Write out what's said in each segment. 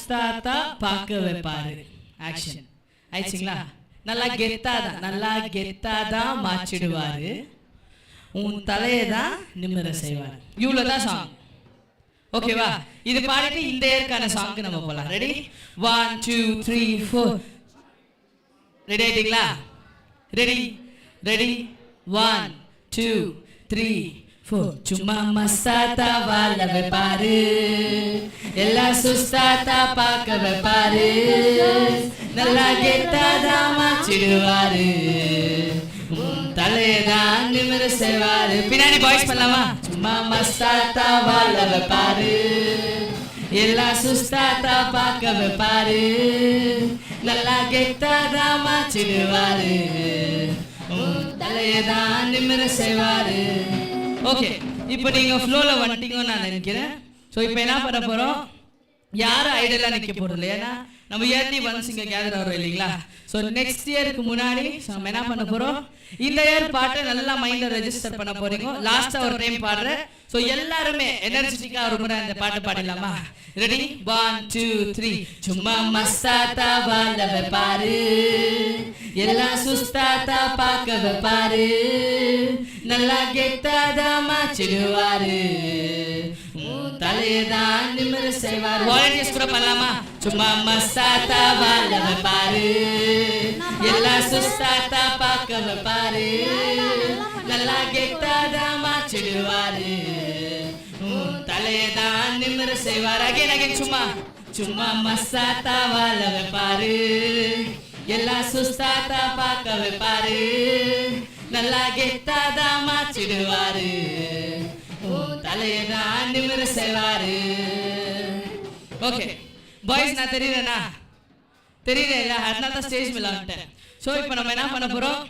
சுஸ்தாத்தா பார்க்க வைப்பாரு. ஆக்ஷன் ஆயிடுச்சுங்களா? நல்லா கெத்தாதான் மாற்றிடுவாரு, உன் தலையை தான் நிமிர செய்வார். இவ்வளவுதான் சாங். ஓகேவா? இது பாடிட்டு இந்த ஏற்கான சாங்க்கு நம்ம போலாம். ரெடி? 1 2 3 4. ரெடி ஆயிட்டீங்களா? ரெடி 1 2 3 4. சும்மா மஸ்தாத்தா வாழ வைப்பாரு, எல்லாம் சுஸ்தாத்தா பார்க்க வைப்பாரு, நல்லா கெத்தாதான் மாற்றிடுவாரு, தலையதான் நிமிர செய்வாரு. பின்னாடி பாய்ஸ் பண்ணலாமா? சும்மா மஸ்தாத்தா வாழ வைப்பாரு, எல்லாம் சுஸ்தாத்தா பார்க்க வைப்பாரு, நல்லா கெத்தாதான் மாற்றிடுவாரு, தலையதான் நிமிர செய்வாரு. ஓகே, இப்போ நீங்க ஃப்ளோல வந்துட்டீங்கன்னு நான் நினைக்கிறேன். ஸோ இப்போ என்ன பண்ண போறோம்? யாரும் ஐடியெல்லாம் நிற்க போறது இல்லை, ஏன்னா நம்ம இயர்லி ஒன்ஸ் இங்கே கேதர் ஆகிறோம் இல்லைங்களா? ஸோ நெக்ஸ்ட் இயருக்கு முன்னாடி நம்ம என்ன பண்ண போறோம்? இந்த இயர் பாட்டை நல்லா மைண்டில் ரெஜிஸ்டர் பண்ண போறீங்க. லாஸ்ட்டாக ஒரு டைம் பாடுறேன். ஸோ எல்லாருமே எனர்ஜெட்டிக்காக ஒரு முறை அந்த பாட்டை பாடிடலாமா? ரெடி? 1 2 3. சும்மா மஸ்தாத்தா வாழ வைப்பாரு, எல்லாம் சுஸ்தாத்தா பார்க்க வைப்பாரு, நல்லா கெத்தாதான் மாற்றிடுவாரு, தலையதான் நிமிர செய்வார். வாலண்டியர்ஸ் கூட பண்ணலாமா? சும்மா மஸ்தாத்தா வாழ வைப்பாரு, எல்லாம் சுஸ்தாத்தா பார்க்க வைப்பாரு, நல்லா கெத்தாதான் மாற்றிடுவாரு, தலையதான் நிமிர செய்வார். அகைன் சும்மா மஸ்தாத்தா வாழ வைப்பாரு, எல்லாம் சுஸ்தாத்தா பார்க்க வைப்பாரு, நல்லா கெத்தாதான் மாற்றிடுவாரு, தலையதான் நிமிர செய்வாரு. ஓகே பாய்ஸ், நான் தெரியலண்ணா தெரியல, அதனால தான் ஸ்டேஜ் மேல வந்துட்டேன். ஸோ இப்போ நம்ம என்ன பண்ண போறோம்?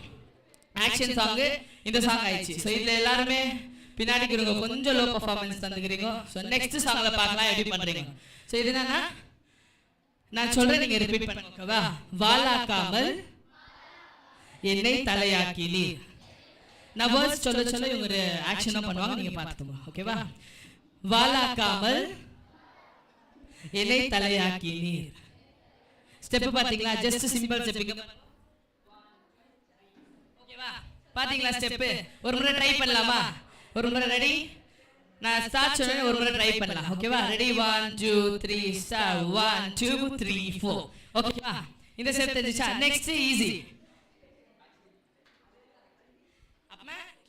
Action song. இந்த சாங் ஆயிடுச்சு. ஸோ இதுல எல்லாருமே பின்னாடி கொஞ்சம் லோ பர்ஃபார்மன்ஸ் தந்துக்கிறீங்க. ஸோ நெக்ஸ்ட் சாங்ல பார்க்கலாம் எப்படி பண்றீங்க. ஸோ இது என்னன்னா, நான் சொல்றேன், நீங்க ரிப்பீட் பண்ணுங்க. ஓகேவா? வாலாக்காமல் என்னை தலையாக்கினீர். நான் வேர்ட்ஸ் சொல்ல இவங்க ஒரு ஆக்ஷனும் பண்ணுவாங்க, நீங்க பார்த்துக்கோங்க. ஓகேவா? வாலாக்காமல் என்னை தலையாக்கினீர். ஸ்டெப் பாத்தீங்களா? Just simple stepping. ஓகேவா? பாத்தீங்களா ஸ்டெப்? ஒரு முறை ட்ரை பண்ணலாமா? ஒரு முறை. ரெடி? நான் ஸ்டார்ட் சொல்றேன், ஒரு முறை ட்ரை பண்ணலாம். ஓகேவா? ரெடி? 1 2 3 ஸ்டார்ட். 1 2 3 4. ஓகேவா? இந்த ஸ்டெப் தெரிஞ்சுச்சா? Next easy.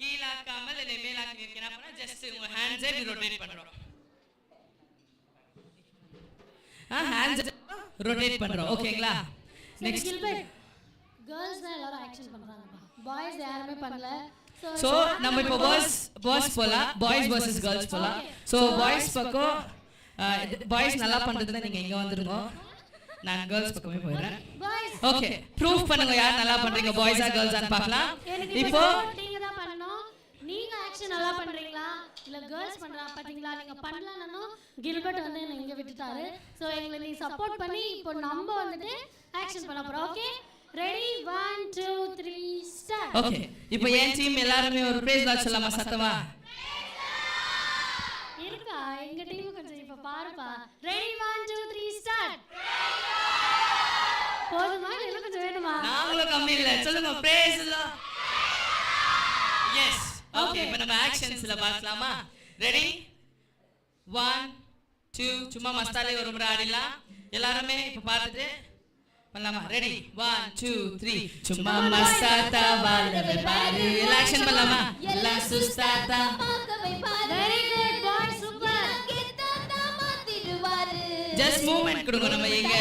கீழாக்காமல் என்னை மேலாக்கி நிற்கிறேன். ஜஸ்ட் உங்க ஹேண்ட்ஸை ரொட்டேட் பண்றோம். ஹேண்ட்ஸ் ரொட்டேட் பண்றோம். ஓகேங்களா? நெக்ஸ்ட் गर्ल्स தான் எல்லாரும் ஆக்ஷன் பண்றாங்க. பாய்ஸ் யாருமே பண்ணல. சோ நம்ம இப்போ பாய்ஸ் போலாம். பாய்ஸ் வெர்சஸ் गर्ल्स போலாம். சோ பாய்ஸ் பக்கம் பாய்ஸ் நல்லா பண்றதுல நீங்க இங்க வந்துருங்க. நான் गर्ल्स பக்கமே போறேன். ஓகே, ப்ரூஃப் பண்ணுங்க யார் நல்லா பண்றீங்க, பாய்ஸா गर्ल्सான்னு பார்க்கலாம். இப்போ நீங்க தான் பண்ணனும். நீங்க ஆக்ஷன் நல்லா பண்றீங்களா இல்ல गर्ल्स பண்றா பாத்தீங்களா? நீங்க பண்ணலனானோ கில்பர்ட் வந்து என்ன இங்க விட்டுட்டாரு. சோ எங்களை நீ சப்போர்ட் பண்ணி இப்போ நம்ம வந்துட்டு ஆக்ஷன் பண்ண போறோம். Okay, ready? 1 2 3 ஸ்டார்ட். ஓகே, இப்போ என் டீம் எல்லாரும் ஒரு பிரேஸ் லாட் சொல்லலாமா சத்தமா? இருக்கா எங்க டீம் கொஞ்சம் இப்ப பாருப்பா. ரெடி? 1 2 3 ஸ்டார்ட். போதுமா இல்ல கொஞ்சம் வேணுமா? நாங்களும் கம்மி இல்ல, சொல்லுங்க பிரேஸ் லாட். எஸ். ஓகே, இப்போ நம்ம ஆக்ஷன்ஸ்ல பார்க்கலாமா? ரெடி? 1 2. சும்மா மஸ்தாலே ஒரு முறை ஆடிடலாம். எல்லாரும் இப்போ பார்த்துட்டு பண்ணலாமா? ரெடி? 1 2 3. சும்மா மஸ்தாத்தா வாழ வைப்பாரு. எல்லா ஆக்ஷன் பண்ணலாமா? எல்லாம் சுஸ்தாத்தா பார்க்க வைப்பாரு. வெரி குட் பாய், சூப்பர். கெத்தாத்தா மாத்திடுவாரு. ஜஸ்ட் மூவ்மெண்ட் கொடுங்க. நம்ம எங்க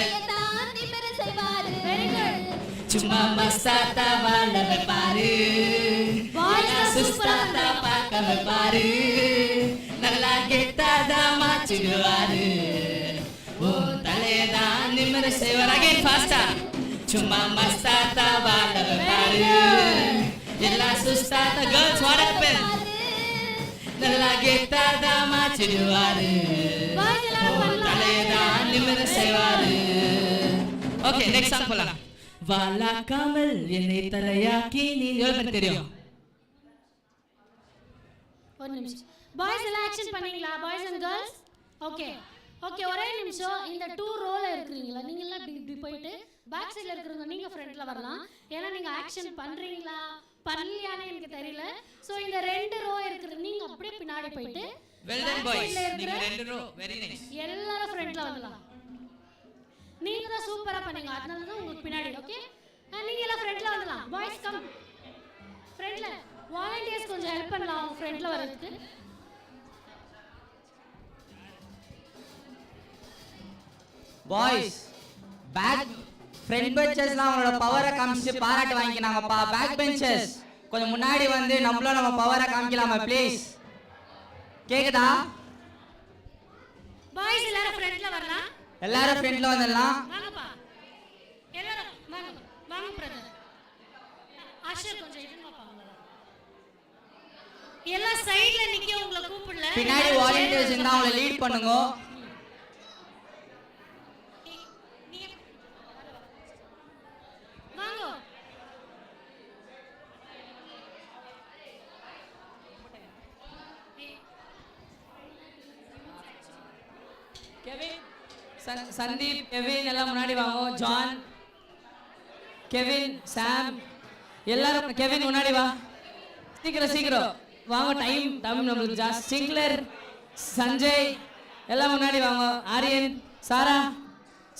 நிமிர செய்வாரு. Very good. சும்மா மஸ்தாத்தா வாழ வைப்பாரு, எல்லாம் சுஸ்தாத்தா பார்க்க வைப்பாரு, நல்லா கெத்தாதான் மாற்றிடுவாரு, தலையதான் நிமிர செய்வார். அகைன் ஃபாஸ்டா. சும்மா மஸ்தாத்தா வாழ வைப்பாரு, எல்லாம் சுஸ்தாத்தா गर्ल्स வாட் ஹேப்பன், நல்லா கெத்தாதான் மாற்றிடுவாரு, தலையதான் நிமிர செய்வாரு. ஓகே, நெக்ஸ்ட் சாங் போலாம். வாலாக்காமல் என்னை தலையாக்கி நீ. எவ்வளவு தெரியும்? ஒரு நிமிஷம். பாய்ஸ் எல்லாம் ஆக்ஷன் பண்ணீங்களா? Boys and girls. Okay okay, ஒரே நிமிஷம். இந்த 2 ரோல இருக்கு போயிட்டு பேக் சைடில் இருக்கிறவங்க நீங்கள் ஃப்ரண்ட்டில் வரலாம். ஏன்னா நீங்கள் ஆக்ஷன் பண்ணுறீங்களா பண்ணலையானே எனக்கு தெரியல. ஸோ இந்த 2 ரோ இருக்கிறது நீங்கள் அப்படியே பின்னாடி போயிட்டு எல்லாரும் ஃப்ரண்ட்டில் வரலாம். நீங்கள் தான் சூப்பராக பண்ணீங்க, அதனால தான் உங்களுக்கு பின்னாடி. ஓகே, நீங்கள் எல்லாம் ஃப்ரண்ட்டில் வரலாம். பாய்ஸ் கம் ஃப்ரண்ட்டில். வாலண்டியர்ஸ் கொஞ்சம் ஹெல்ப் பண்ணலாம் அவங்க ஃப்ரண்ட்டில் வர்றதுக்கு. பாய்ஸ் பேக் ஃப்ரண்ட் பெஞ்சஸ்லாம் அவங்களோட பவரை காமிச்சு பாராட்டு வாங்கினாங்கப்பா. பேக் பெஞ்சஸ் கொஞ்சம் முன்னாடி வந்து நம்மளும் நம்ம பவரை காமிக்கலாமா ப்ளீஸ்? கேக்குதா? பாய்ஸ் எல்லாரும் ஃப்ரண்ட்ல வரலாம். எல்லாரும் ஃப்ரண்ட்ல வந்துடலாம். வாங்கப்பா எல்லாரும் வாங்க வாங்க பிரதர். ஆஷர் கொஞ்சம் இருங்கப்பா. எல்லா சைடுல நிக்க உங்களை கூப்பிடல. பின்னாடி வாலண்டியர்ஸ் இருந்தா அவங்கள லீட் பண்ணுங்க. சந்தீப், கெவின் எல்லாம் முன்னாடி வாங்க. ஜான், கெவின், சாம் எல்லாரும். கெவின் முன்னாடி வா, சீக்கிரம் சீக்கிரம் வாங்க. டைம் நம்மளுக்கு ஜாஸ்தி. சிங்லர், சஞ்சய் எல்லாம் முன்னாடி வாங்க. Aryan, Sara,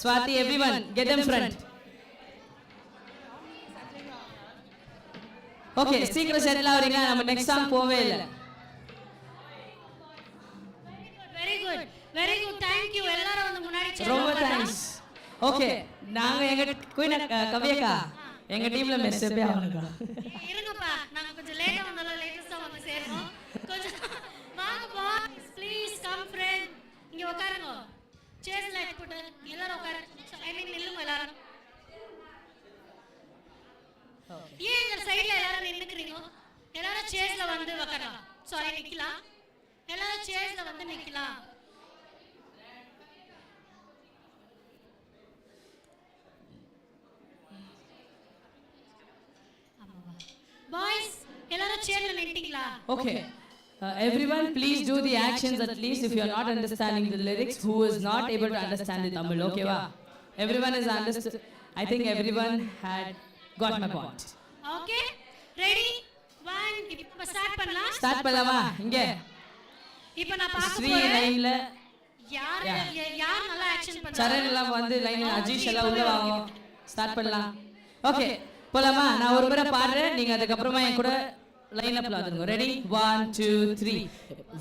Swathi, everyone get in front. Okay, சீக்கிரம் செட்டில் ஆவறீங்க. நம்ம நெக்ஸ்ட் சாங் போவே இல்லை. Very good, thank you. எல்லாரும் வந்து முன்னாடி சேருங்க. ரொம்ப தேங்க்ஸ். ஓகே, நாங்க எங்க குயின் கவியக்கா எங்க டீம்ல மெசேஜ் ஆவணுங்க. இருங்கப்பா, நாங்க கொஞ்சம் லேட்டா வந்தாலும் லேட்டஸ்டா வந்து சேரணும். கொஞ்சம் வாங்க பாய்ஸ், ப்ளீஸ் கம் ஃப்ரெண்ட். இங்க உட்காருங்க. சேர்ஸ்ல போட்டு எல்லாரும் உட்காரு. ஐ மீன் நில்லுங்க எல்லாரும். ஏன் இந்த சைடுல எல்லாரும் நின்னுக்கிறீங்க? எல்லாரும் சேர்ஸ்ல வந்து உட்காரலாம். சாரி, நிக்கலாம். எல்லாரும் சேர்ஸ்ல வந்து நிக்கலாம். பாய்ஸ் எல்லாரும் சேர்ல நின்னுட்டீங்களா? Okay. Everyone please do the actions at least if you are not understanding the lyrics, who is not able to understand the Tamil. Okay va? Everyone is understood. I think everyone had got my point. Okay, ready? 1 இப்ப start பண்ணலாம். Start பண்ணலாமா? இங்க இப்போ நான் பார்க்க ஸ்ரீ போறேன். லைன்ல யார் நல்லா ஆக்ஷன் பண்றாங்க? சரண் எல்லாம் வந்து லைன்ல. அஜீஷ் எல்லாம் உள்ள வாங்க. ஸ்டார்ட் பண்ணலாம். ஓகே, போலாமா? நான் ஒரு முறை பாடுறேன், நீங்க அதுக்கு அப்புறமா என் கூட லைன் அப்ல வந்துருங்க. ரெடி? 1 2 3.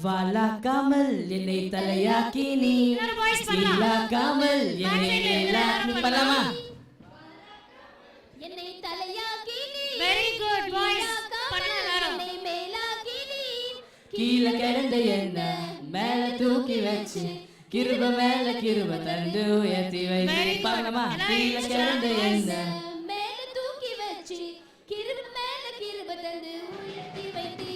வாலாக்காமல் என்னை தலையாக்கி நீ, வாலாக்காமல் என்னை மேலாக்கி. பண்ணலாமா? என்னை தலையாக்கி நீ. வெரி குட் பாய்ஸ், பண்ணலாம் எல்லாரும். என்னை மேலாக்கி நீ. கீழே கிடந்த என்ன மேல தூக்கி வச்சு, கிருப மேல கிருப தந்து உயர்த்தி வைத்து. பண்ணலாமா? கீழே கிடந்த என்ன மேல தூக்கி வச்சு, கிருப மேல கிருப தந்து உயர்த்தி வைத்தி.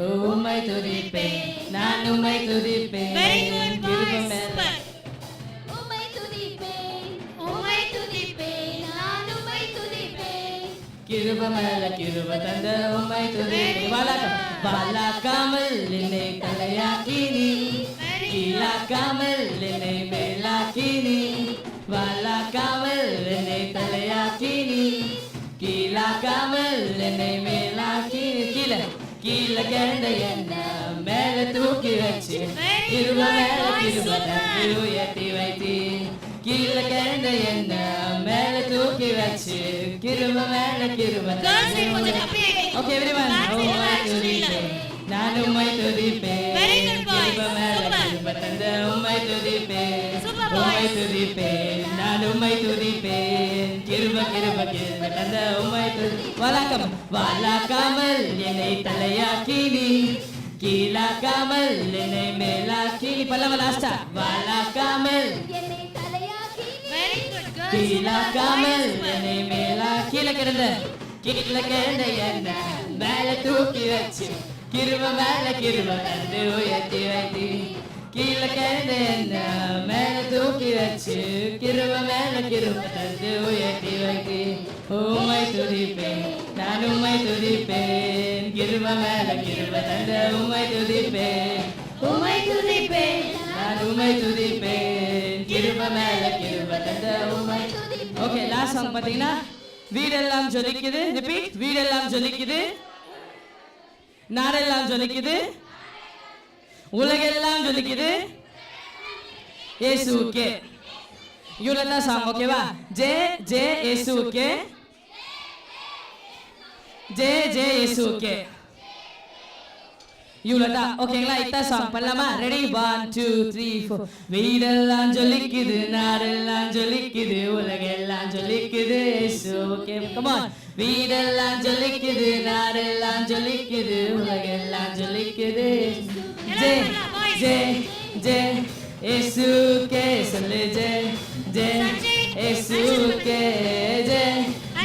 உம்மை துதிப்பேன், நான் உம்மை துதிப்பேன். வெரி குட் கிருப பாய்ஸ், மேல உம்மை துதிப்பேன், உம்மை துதிப்பேன், நான் உம்மை துதிப்பேன். கிருப மேல கிருப தந்த உம்மை துதிப்பேன். வாலாக்காமல் என்னை தலையாக்கி நீ, கீழாக்காமல் என்னை மேலாக்கி நீ. வாலாக்காமல் என்னை தலையாக்கி நீ, கீழாக்காமல் என்னை மேலாக்கி நீ. கீழே கீழே கிடந்த என்ன மேல தூக்கி வச்சு, கிருப மேல கிருப தந்து உயர்த்தி வைத்தி. கீழே கிடந்த என்ன மேல தூக்கி வச்சு, கிருப மேல கிருப Girls, தந்து கொஞ்சம் உயர்த்தி. கம்மியா இருக்கு. ஓகே எவ்ரிவன், உம்மை துதிப்பேன், நான் உம்மை துதிப்பேன். Very good boys, கிருப மேல super. கிருப தந்த உம்மை துதிப்பேன். Super உம்மை boys. துதிப்பேன், நான் உம்மை துதிப்பேன். கிருப கிருப கிருப தந்த உம்மை துதிப்பேன். வாலாக்காமல் என்னை தலையாக்கி நீ, கீழாக்காமல் என்னை மேலாக்கி நீ. பல்லவ லாஸ்டா. வாலாக்காமல் என்னை தலையாக்கி நீ. வெரி குட் girls, கீழாக்காமல் என்னை மேலா. கீழே கிடந்த என்ன மேல தூக்கி வச்சு, கிருப மேல கிருப தந்து உயர்த்தி வைத்தி. கீழே கிடந்த என்ன மேல தூக்கி வச்சு, கிருப மேல கிருப தந்து உயர்த்தி வைத்தி. உம்மை துதிப்பேன், நான் உம்மை துதிப்பேன். கிருப மேல கிருப தந்த உம்மை துதிப்பேன். உம்மை துதிப்பேன், நான் உம்மை துதிப்பேன். கிருப மேல கிருப தந்த உம்மை. ஓகே லாஸ்ட் சாங் பாத்தீங்கன்னா வீடெல்லாம் ஜொலிக்குது. ரிப்பீட். வீடெல்லாம் ஜொலிக்குது, நாடெல்லாம் ஜொலிக்குது, உலகெல்லாம் ஜொலிக்குது, இயேசுவுக்கே. இவ்வளவுதான் சாங். ஓகேவா? ஜே ஜே இயேசுவுக்கே, ஜே ஜே இயேசுவுக்கே. இவ்வளவுதான். ஓகேங்களா? இதான் சாங் பண்ணலாமா? ரெடி? 1 2 3 4. வீடெல்லாம் ஜொலிக்குது, நாடெல்லாம் ஜொலிக்குது, உலகெல்லாம் ஜொலிக்குது, இயேசுவுக்கே. Come on. வீடெல்லாம் ஜொலிக்குது, நாடெல்லாம் ஜொலிக்குது, உலகெல்லாம் ஜொலிக்குது. ஜே ஜே ஜே இயேசுவுக்கே சொல்லு. ஜே ஜே இயேசுவுக்கே, ஜே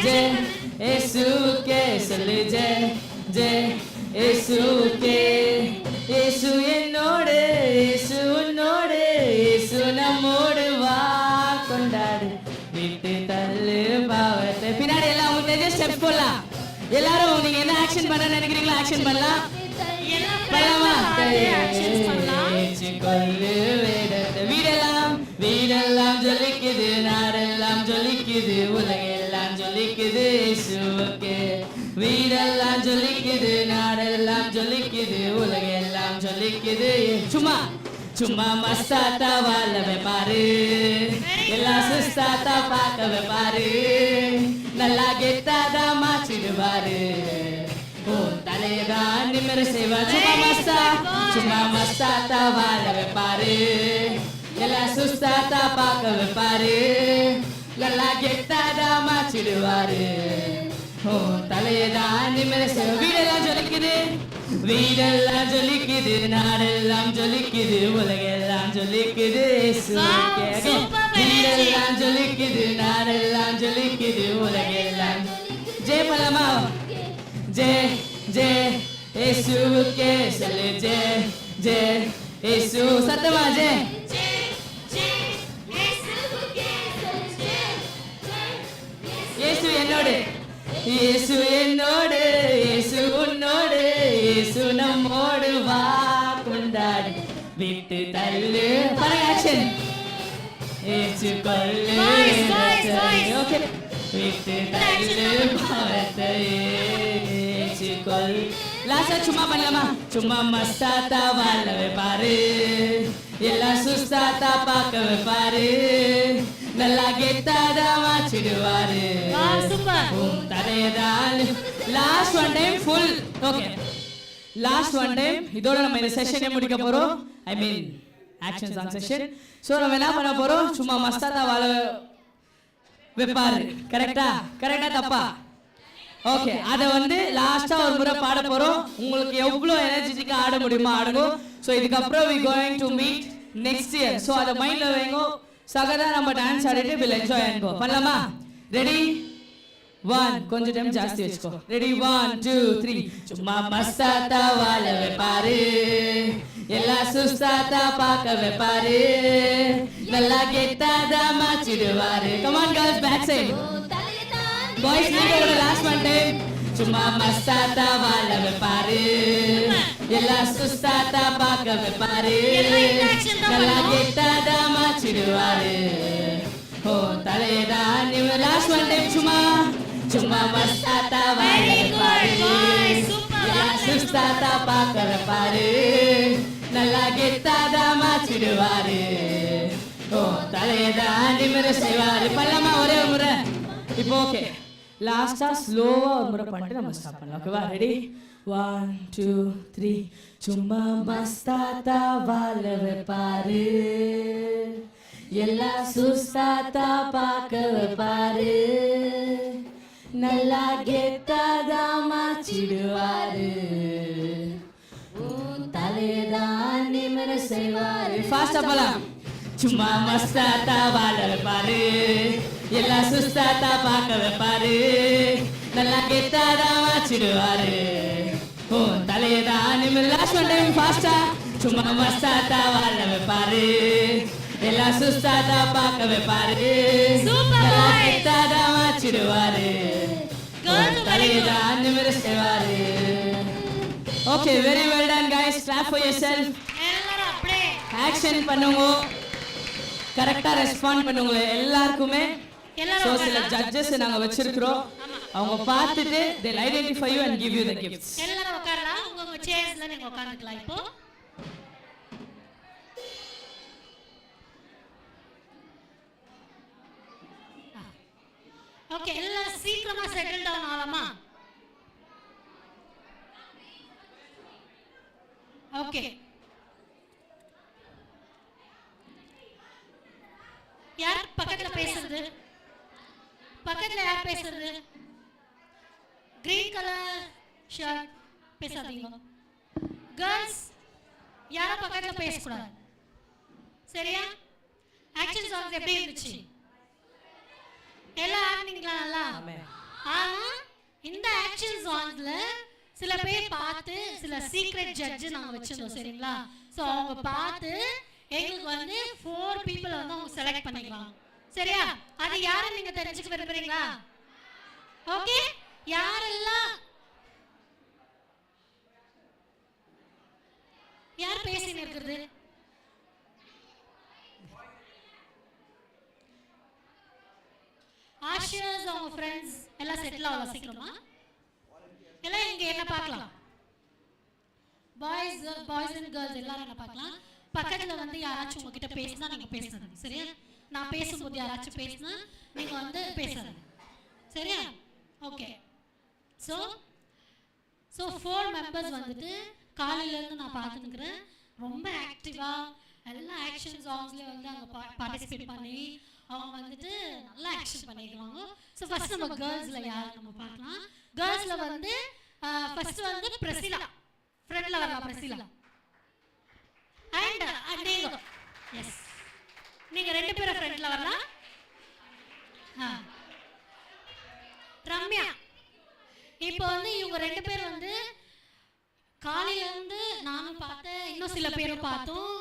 ஜே இயேசுவுக்கே சொல்லு. ஜே ஜே இயேசுவுக்கே. இயேசு என்னோடு, இயேசு உன்னோடு, இயேசு நம்மோடு, வா கொண்டாடு, விட்டு தள்ளு பாவத்தை. பின்னாடி எல்லாம் உங்களுக்கு தெரிஞ்ச ஸ்டெப்ஸ் போடலாம். எல்லாரும் நீங்க என்ன ஆக்ஷன் பண்ண நினைக்கிறீங்களோ ஆக்ஷன் பண்ணலாம். பண்ணலாமா? கொல்லு வேடத்தை. வீடெல்லாம் வீடெல்லாம் ஜொலிக்குது, நாடெல்லாம் ஜொலிக்குது, உலகெல்லாம் ஜொலிக்குது, இயேசுவுக்கே. வீடெல்லாம் ஜொலிக்குது, நாடெல்லாம் ஜொலிக்குது, உலகெல்லாம் ஜொலிக்குது. சும்மா சும்மா மஸ்தாத்தா வாழ வைப்பாரு, எல்லாம் சுஸ்தாத்தா பார்க்க வைப்பாரு, நல்லா கெத்தாதான் மாற்றிடுவாரு, தலையதான் நிமிர செய்வார். சும்மா மஸ்தாத்தா வாழ வைப்பாரு, எல்லாம் சுஸ்தாத்தா பார்க்க வைப்பாரு, நல்லா கெத்தாதான் மாற்றிடுவாரு, தலையதான் நிமிர செய்வார். வீடெல்லாம் ஜொலிக்குது, வீடெல்லாம் ஜொலிக்குது, நாடெல்லாம் ஜொலிக்குது, உலகெல்லாம் ஜொலிக்குது, வீடெல்லாம் ஜொலிக்குது, நாடெல்லாம் ஜொலிக்குது, உலகெல்லாம். ஜெய பலமா? ஜே ஜே இயேசுவுக்கே சொல்லு. ஜே ஜே இயேசு. சத்தமா? ஜே இயேசு என்னோடு, இயேசு என்னோடு, இயேசு உன்னோடு, இயேசு நம்மோடு, வா கொண்டாடு, விட்டு தள்ளு. ஆக்ஷன். இயேசு கொல்லு. ஓகே. விட்டு தள்ளு பாவத்தை, இயேசு கொல்லு. லாஸ்டா சும்மா பண்ணலாமா? சும்மா மஸ்தாத்தா வாழ வைப்பாரு, எல்லாம் சுஸ்தாத்தா பார்க்க வைப்பாரு, நல்லா கெத்தாதான் மாற்றிடுவாரு, தரையதான். Last one time full. Okay last one time. இதோட நம்ம இந்த செஷனை முடிக்க போறோம். I mean action song session. So நம்ம என்ன பண்ண போறோம்? சும்மா மஸ்தாத்தா வாழ வைப்பாரு. கரெக்டா? கரெக்டா தப்பா? ஓகே. அதை வந்து லாஸ்டா ஒரு முறை பாட போறோம். உங்களுக்கு எவ்வளோ எனர்ஜெட்டிக்கா ஆட முடியுமோ ஆடுங்க. ஸோ இதுக்கப்புறம் we going to meet next year. So அதை மைண்ட்ல வைங்க. சகதா நம்ம டான்ஸ் ஆடிட்டு will enjoy and go. பண்ணலாமா? ரெடி? 1 கொஞ்சம் டைம் ஜாஸ்தி வச்சுக்கோ. ரெடி? 1 2 3. சும்மா மஸ்தாத்தா வாழ வைப்பாரு, எல்லாம் சுஸ்தாத்தா பார்க்க வைப்பாரு, நல்லா கெத்தாதா மாற்றிடுவாரு. Come on girls back side. Boys நீங்க ஒரு லாஸ்ட் ஒன் டைம். சும்மா மஸ்தாத்தா வாழ வைப்பாரு, எல்லாம் சுஸ்தாத்தா பார்க்க வைப்பாரு, நல்லா கெத்தாதா மாற்றிடுவாரு, தலையதான் நிமிர. Last one time. சும்மா சும்மா மஸ்தாத்தா வாழ வைப்பாரு, எல்லாம் சுஸ்தாத்தா பார்க்க வைப்பாரு, நல்லா கெத்தாதா மாற்றிடுவாரு, தலையதான் நிமிர செய்வாரு. பண்ணலாமா? ஒரே ஒரு முறை. இப்போ ஓகே லாஸ்டா ஸ்லோவா ஒரு முறை பண்ணிட்டு நம்ம ஸ்டாப் பண்ணலாம். ஓகேவா? ரெடி? 1 2 3. சும்மா மஸ்தாத்தா வாழ வைப்பாரு, எல்லா சுஸ்தாத்தா பார்க்க வைப்பாரு, நல்லா கெத்தாதா மாற்றிடுவாரு, தலையதான் நிமிர செய்வாரு. ஃபாஸ்டா போலாம். சும்மா மஸ்தாத்தா வாழ வைப்பாரு, எல்லாம் சுஸ்தாத்தா பார்க்க வைப்பாரு, நல்லா கெத்தாதா மாற்றிடுவாரு, தலையதான் நிமிர. லாஸ்ட் ஒன் டைம் ஃபாஸ்டா. சும்மா மஸ்தாத்தா வாழ வைப்பாரு, எல்லாம் சுஸ்தாதா பார்க்க வைப்பாரு, நல்லா கெத்தாதா மாற்றிடுவாரு, தலையதான் நிமிர செய்வாரு. Okay very well done guys. Clap for yourself. எல்லாரும் அப்படியே ஆக்ஷன் பண்ணுங்க, கரெக்டா ரெஸ்பாண்ட் பண்ணுங்க. எல்லாருக்குமே ஸோ எல்லாரும் சில ஜட்ஜஸ் நாங்கள் வச்சிருக்கிறோம். அவங்க பார்த்துட்டு they'll identify you and give you the gifts. எல்லாரும் உட்காரலாம். உங்க சேர்ஸ்ல நீங்க உட்கார்ந்துக்கலாம் இப்போ. ஓகே, எல்லாம் சீக்கிரமா செட்டில் டவுன் ஆகலாமா? ஓகே, யார் பக்கத்துல பேசுறது? பக்கத்துல யார் பேசுறது? கிரீன் கலர் ஷர்ட் பேசாதீங்க. கேர்ள்ஸ் யாரும் பக்கத்துல பேசக்கூடாது, சரியா? ஆக்ஷன் சாங்ஸ் எப்படி இருந்துச்சு? எல்லாம் ஆடுனீங்களா நல்லா? ஆனா இந்த ஆக்ஷன் சாங்ஸ்ல சில பேர் பார்த்து சில சீக்ரெட் ஜட்ஜ் நாங்க வச்சிருந்தோம், சரிங்களா? சோ அவங்க பார்த்து எங்களுக்கு வந்து 4 people வந்து அவங்க செலக்ட் பண்ணிக்கலாம், சரியா? அது யாரை நீங்க தெரிஞ்சுக்க விரும்புறீங்களா? ஓகே, யாரெல்லாம் யார் பேசின்னு இருக்கிறது? ஆஷியர்ஸ் அவங்க ஃப்ரெண்ட்ஸ் எல்லாம் செட்டில் ஆகலாம் சீக்கிரமா. எல்லாம் இங்க என்ன பார்க்கலாம்? பாய்ஸ் அண்ட் கேர்ள்ஸ் எல்லாரும் என்ன பார்க்கலாம்? பக்கத்துல வந்து யாராச்சும் உங்ககிட்ட பேசினா நீங்க பேசுறது, சரியா? நான் பேசும்போது யாராச்சும் பேசினா நீங்க வந்து பேசுறது, சரியா? ஓகே, ஸோ 4 members வந்துட்டு காலையில இருந்து நான் பார்த்துக்கிறேன், ரொம்ப ஆக்டிவா எல்லா ஆக்ஷன் சாங்ஸ்ல வந்து அவங்க பார்ட்டிசிபேட் பண்ணி அவங்க வந்துட்டு நல்லா ஆக்ஷன் பண்ணிருக்காங்க. ஸோ ஃபர்ஸ்ட் நம்ம கேர்ள்ஸ்ல யார் நம்ம பார்க்கலாம். கேர்ள்ஸ்ல வந்து ஃபர்ஸ்ட் வந்து பிரசிலா, ஃப்ரண்ட்ல வரலாம். பிரசிலா அண்ட் நீங்க, எஸ், நீங்க 2 பேரும் ஃப்ரண்ட்ல வரலாம். ரம்யா, இப்போ வந்து இவங்க 2 பேர் வந்து காலையில இருந்து நானும் பார்த்தேன், இன்னும் சில பேரும் பார்த்தோம்,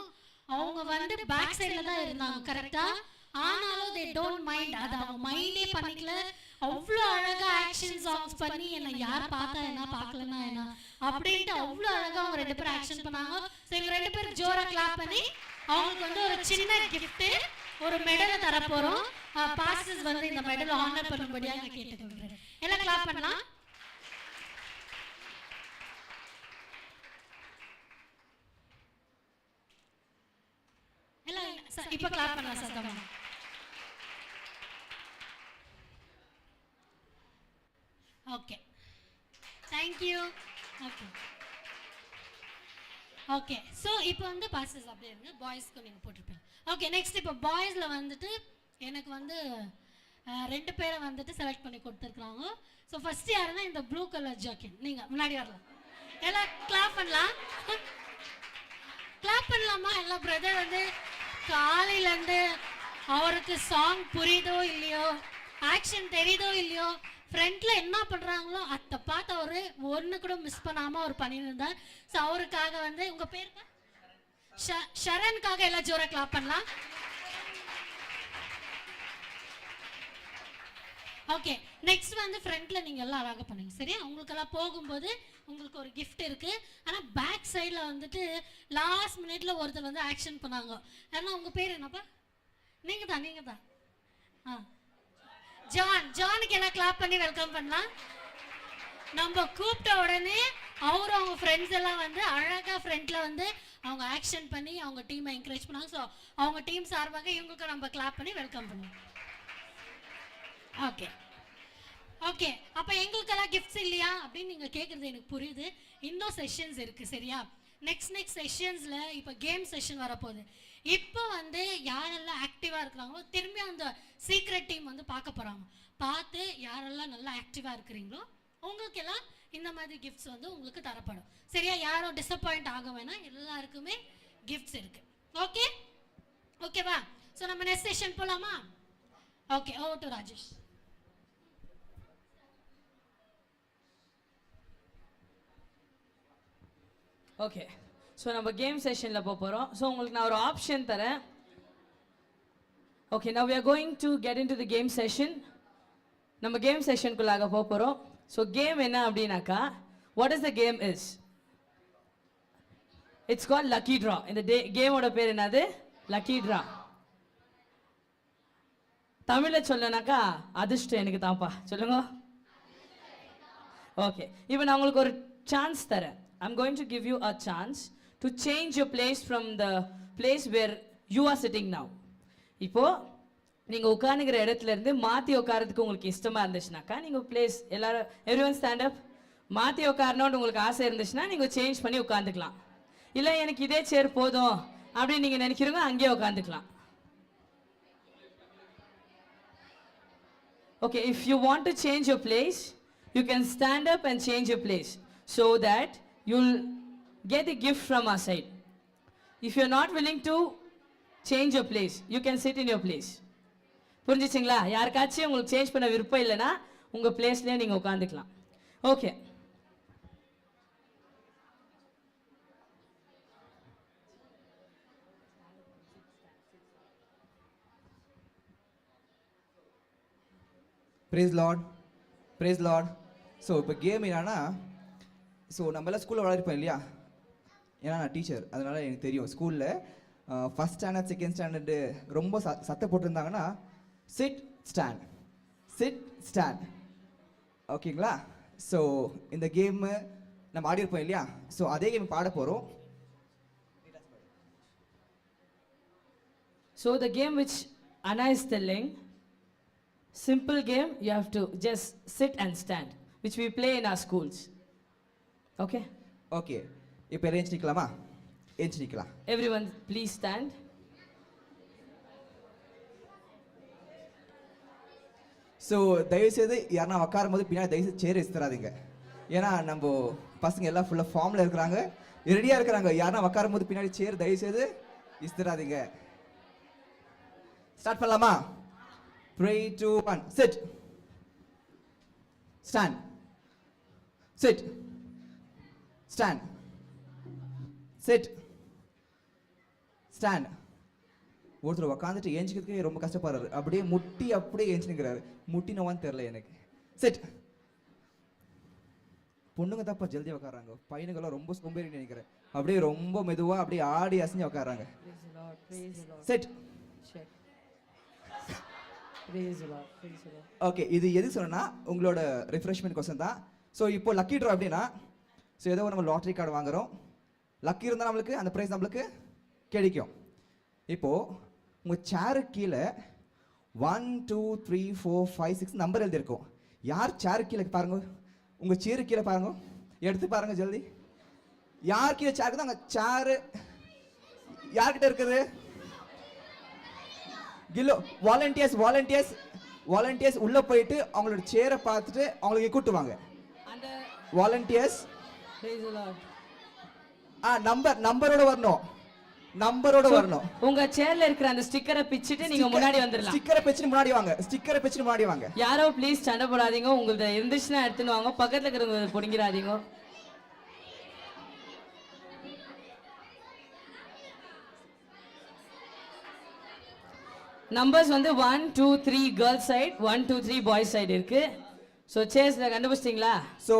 அவங்க வந்து பேக் சைடுல தான் இருந்தாங்க, கரெக்டா? ஆனாலும் they don't mind, அது அவங்க மைண்டே பண்ணிக்கல. அவ்வளோ அழகா ஆக்ஷன் சாங்ஸ் பண்ணி என்ன யார் பார்த்தா என்ன பார்க்கலன்னா என்ன அப்படின்ட்டு அவ்வளோ அழகா அவங்க 2 பேரும் ஆக்ஷன் பண்ணாங்க. ஸோ இவங்க 2 பேரும் ஜோரா கிளாப் பண்ணி அவங்களுக்கு வந்து ஒரு சின்ன கிஃப்ட், ஒரு மெடலை தரப்போறோம். பாஸ்டர்ஸ் வந்து இந்த மெடல் ஆனர் பண்ணும்படியா நான் கேட்டுக்கொள்கிறேன். எல்லாம் கிளாப் பண்ணலாம். எல்லாம் இப்ப கிளாப் பண்ணலாம் சத்தமா. Okay, thank you. Okay okay, so இப்போ வந்து பாஸ்டர்ஸ் அப்படியே இருங்க, பாய்ஸ்க்கு நீங்கள் போட்டிருப்பீங்க. ஓகே, நெக்ஸ்ட் இப்போ பாய்ஸில் வந்துட்டு எனக்கு வந்து 2 பேரை வந்துட்டு செலக்ட் பண்ணி கொடுத்துருக்குறாங்க. ஸோ ஃபர்ஸ்ட் யாருன்னா இந்த ப்ளூ கலர் ஜாக்கெட், நீங்கள் முன்னாடி வரலாம். எல்லாம் கிளாப் பண்ணலாம். கிளாப் பண்ணலாமா? எல்லாம் பிரதர் வந்து காலையிலேருந்து அவருக்கு சாங் புரியுதோ இல்லையோ, ஆக்ஷன் தெரியுதோ இல்லையோ, ஃப்ரண்ட்ல என்ன பண்றாங்களோ அதை பார்த்து அவரு ஒன்று கூட மிஸ் பண்ணாம அவர் பண்ணியிருந்தார். ஸோ அவருக்காக வந்து உங்க பேர் ஷரனுக்காக எல்லாம் ஜோரா கிளாப் பண்ணலாம். ஓகே, நெக்ஸ்ட் வந்து ஃப்ரண்ட்ல நீங்க எல்லாம் அழகாக பண்ணுங்க, சரியா? உங்களுக்கெல்லாம் போகும்போது உங்களுக்கு ஒரு கிஃப்ட் இருக்கு. ஆனால் பேக் சைடில் வந்துட்டு லாஸ்ட் மினிட்ல ஒருத்தர் வந்து ஆக்ஷன் பண்ணாங்க. ஏன்னா உங்க பேர் என்னப்பா? நீங்க தான். ஜானுக்கு எல்லாம் கிளாப் பண்ணி வெல்கம் பண்ணலாம். நம்ம கூப்பிட்ட உடனே அவரும் அவங்க ஃப்ரெண்ட்ஸ் எல்லாம் வந்து அழகா ஃப்ரண்ட்ல வந்து அவங்க ஆக்ஷன் பண்ணி அவங்க டீமை என்கரேஜ் பண்ணாங்க. ஸோ அவங்க டீம் சார்பாக இவங்களுக்கு நம்ம கிளாப் பண்ணி வெல்கம் பண்ணுவோம். ஓகே ஓகே, அப்போ எங்களுக்கெல்லாம் கிஃப்ட்ஸ் இல்லையா அப்படின்னு நீங்கள் கேட்குறது எனக்கு புரியுது. இன்னும் செஷன்ஸ் இருக்குது, சரியா? நெக்ஸ்ட் செஷன்ஸில் இப்போ கேம் செஷன் வரப்போகுது. இப்போ வந்து யாரெல்லாம் ஆக்டிவாக இருக்கிறாங்களோ திரும்பி அந்த சீக்ரெட் டீம் வந்து பார்க்க போகிறாங்க. பார்த்து யாரெல்லாம் நல்லா ஆக்டிவாக இருக்கிறீங்களோ உங்களுக்கு எல்லாம் இந்த மாதிரி கிஃப்ட்ஸ் வந்து உங்களுக்கு தரப்படும், சரியா? யாரும் டிசப்பாயிண்ட் ஆக வேணாம், எல்லாருக்குமே கிஃப்ட்ஸ் இருக்குது. ஓகே ஓகேவா? ஸோ நம்ம நெக்ஸ்ட் செஷன் போகலாமா? Okay, over to Rajesh. Okay, so நம்ம கேம் செஷனில் போகிறோம். ஸோ உங்களுக்கு நான் ஒரு ஆப்ஷன் தரேன். Okay, now we are going to get into the game session. நம்ம கேம் செஷனுக்குள்ளாக போகிறோம். ஸோ கேம் என்ன அப்படின்னாக்கா, what is the game is? It's called lucky draw. இந்த கேமோட பேர் என்னது? lucky draw. தமிழ்ல சொல்லனாக்கா அதிர்ஷ்டம் எனக்கு தான்ப்பா. சொல்லுங்க. ஓகே, இப்போ நான் உங்களுக்கு ஒரு சான்ஸ் தரேன். I'm going to give you a chance to change your place from the place where you are sitting now. இப்போ நீங்கள் உட்காந்துக்கிற இடத்துல இருந்து மாற்றி உட்காரதுக்கு உங்களுக்கு இஷ்டமாக இருந்துச்சுனாக்கா நீங்கள் பிளேஸ் எல்லாரும் எவ்ரி ஒன் ஸ்டாண்ட் அப். மாற்றி உட்காரணும்னு உங்களுக்கு ஆசை இருந்துச்சுன்னா நீங்கள் சேஞ்ச் பண்ணி உட்காந்துக்கலாம். இல்லை எனக்கு இதே சேர் போதும் அப்படின்னு நீங்கள் நினைக்கிறவங்க அங்கேயே உட்காந்துக்கலாம். Okay, if you want to change your place, you can stand up and change your place so that you'll get a gift from our side. If you're not willing to change your place, you can sit in your place. புரிஞ்சிச்சிங்களா? யாருக்காச்சும் உங்களுக்கு change பண்ண விருப்பம் இல்லைன்னா உங்கள் பிளேஸ்லேயே நீங்கள் உட்காந்துக்கலாம். Okay, praise lord. So இப்போ கேம் என்னன்னா, ஸோ நம்மளாம் ஸ்கூலில் விளையாடிப்போம் இல்லையா? ஏன்னா நான் டீச்சர், அதனால் எனக்கு தெரியும். ஸ்கூலில் ஃபஸ்ட் ஸ்டாண்டர்ட் செகண்ட் ஸ்டாண்டர்டு ரொம்ப சத்தம் போட்டிருந்தாங்கன்னா சிட் ஸ்டாண்ட் ஓகேங்களா? ஸோ இந்த கேமு நம்ம ஆடிருப்போம் இல்லையா? ஸோ அதே கேம் பாட போகிறோம். so the game which Anna is telling, simple game, you have to just sit and stand, which we play in our schools. Okay, okay, இப்போ எல்லாம் நிற்கலாமா? ஏஞ்சி நிற்கலாம். everyone please stand. ஸோ தயவுசெய்து யாருன்னா உட்காரும் போது பின்னாடி தயவுசெய்து சேர் வச்சுத்தராதீங்க. ஏன்னா நம்ம பசங்க எல்லாம் ஃபுல்லாக ஃபார்மில் இருக்கிறாங்க, ரெடியாக இருக்கிறாங்க. யாருன்னா உட்காரும் போது பின்னாடி சேர் தயவுசெய்து வச்சுத்தராதீங்க. ஸ்டார்ட் பண்ணலாமா? 3, 2, 1 sit stand sit stand sit stand. ஒருத்தர் உட்காந்துட்டு ஏஞ்சிக்கிறதுக்கு ரொம்ப கஷ்டப்படுறாரு. அப்படியே முட்டி அப்படியே ஏஞ்சி நிற்கிறாரு. முட்டி நோவான்னு தெரில எனக்கு. சிட். பொண்ணுங்க தப்பா ஜல்தி உட்காராங்க, பையனுங்கெல்லாம் ரொம்ப சோம்பேறி நினைக்கிறேன். அப்படியே ரொம்ப மெதுவாக அப்படியே ஆடி அசைஞ்சு உட்காராங்க. சிட். ஓகே, இது எது சொன்னா உங்களோட ரிஃப்ரெஷ்மெண்ட் கொஸ்டின் தான். ஸோ இப்போ லக்கி ட்ரா அப்படின்னா, ஸோ ஏதோ நம்ம லாட்ரி கார்டு வாங்குறோம். லக்கி இருந்தால் நம்மளுக்கு அந்த ப்ரைஸ் நம்மளுக்கு கிடைக்கும். இப்போது உங்கள் சேருக்கு கீழே 1, 2, 3, 4, 5, 6 நம்பர் எழுதியிருக்கோம். யார் சேருக்கு கீழே பாருங்க, உங்கள் சேருக்கு கீழே பாருங்க, எடுத்து பாருங்க ஜல்தி. யார் கீழே சேருக்கு தான் அங்கே சேரு யார்கிட்ட இருக்குது? கிலோ வாலண்டியர்ஸ் உள்ள போயிட்டு அவங்களோட சேரை பார்த்துட்டு அவங்களுக்கு கூட்டுவாங்க. அந்த வாலண்டியர்ஸ் நம்பரோட வரணும். உங்க சேர்ல இருக்கிற அந்த ஸ்டிக்கரை பிச்சிட்டு நீங்க முன்னாடி வந்துடலாம். ஸ்டிக்கரை பிச்சிட்டு முன்னாடி வாங்க. யாரோ ப்ளீஸ் சண்டை போடாதீங்க. உங்கள்ட்ட இருந்துச்சுன்னா எடுத்துன்னு வாங்க, பக்கத்துல இருக்கிறவங்க பொடிங்கிறாதீங்க. நம்பர்ஸ் வந்து 1, 2, 3 கேர்ள்ஸ் சைடு, 1, 2, 3 பாய்ஸ் சைடு இருக்கு. ஸோ சேர்ஸ்ல கண்டுபிடிச்சிட்டீங்களா? ஸோ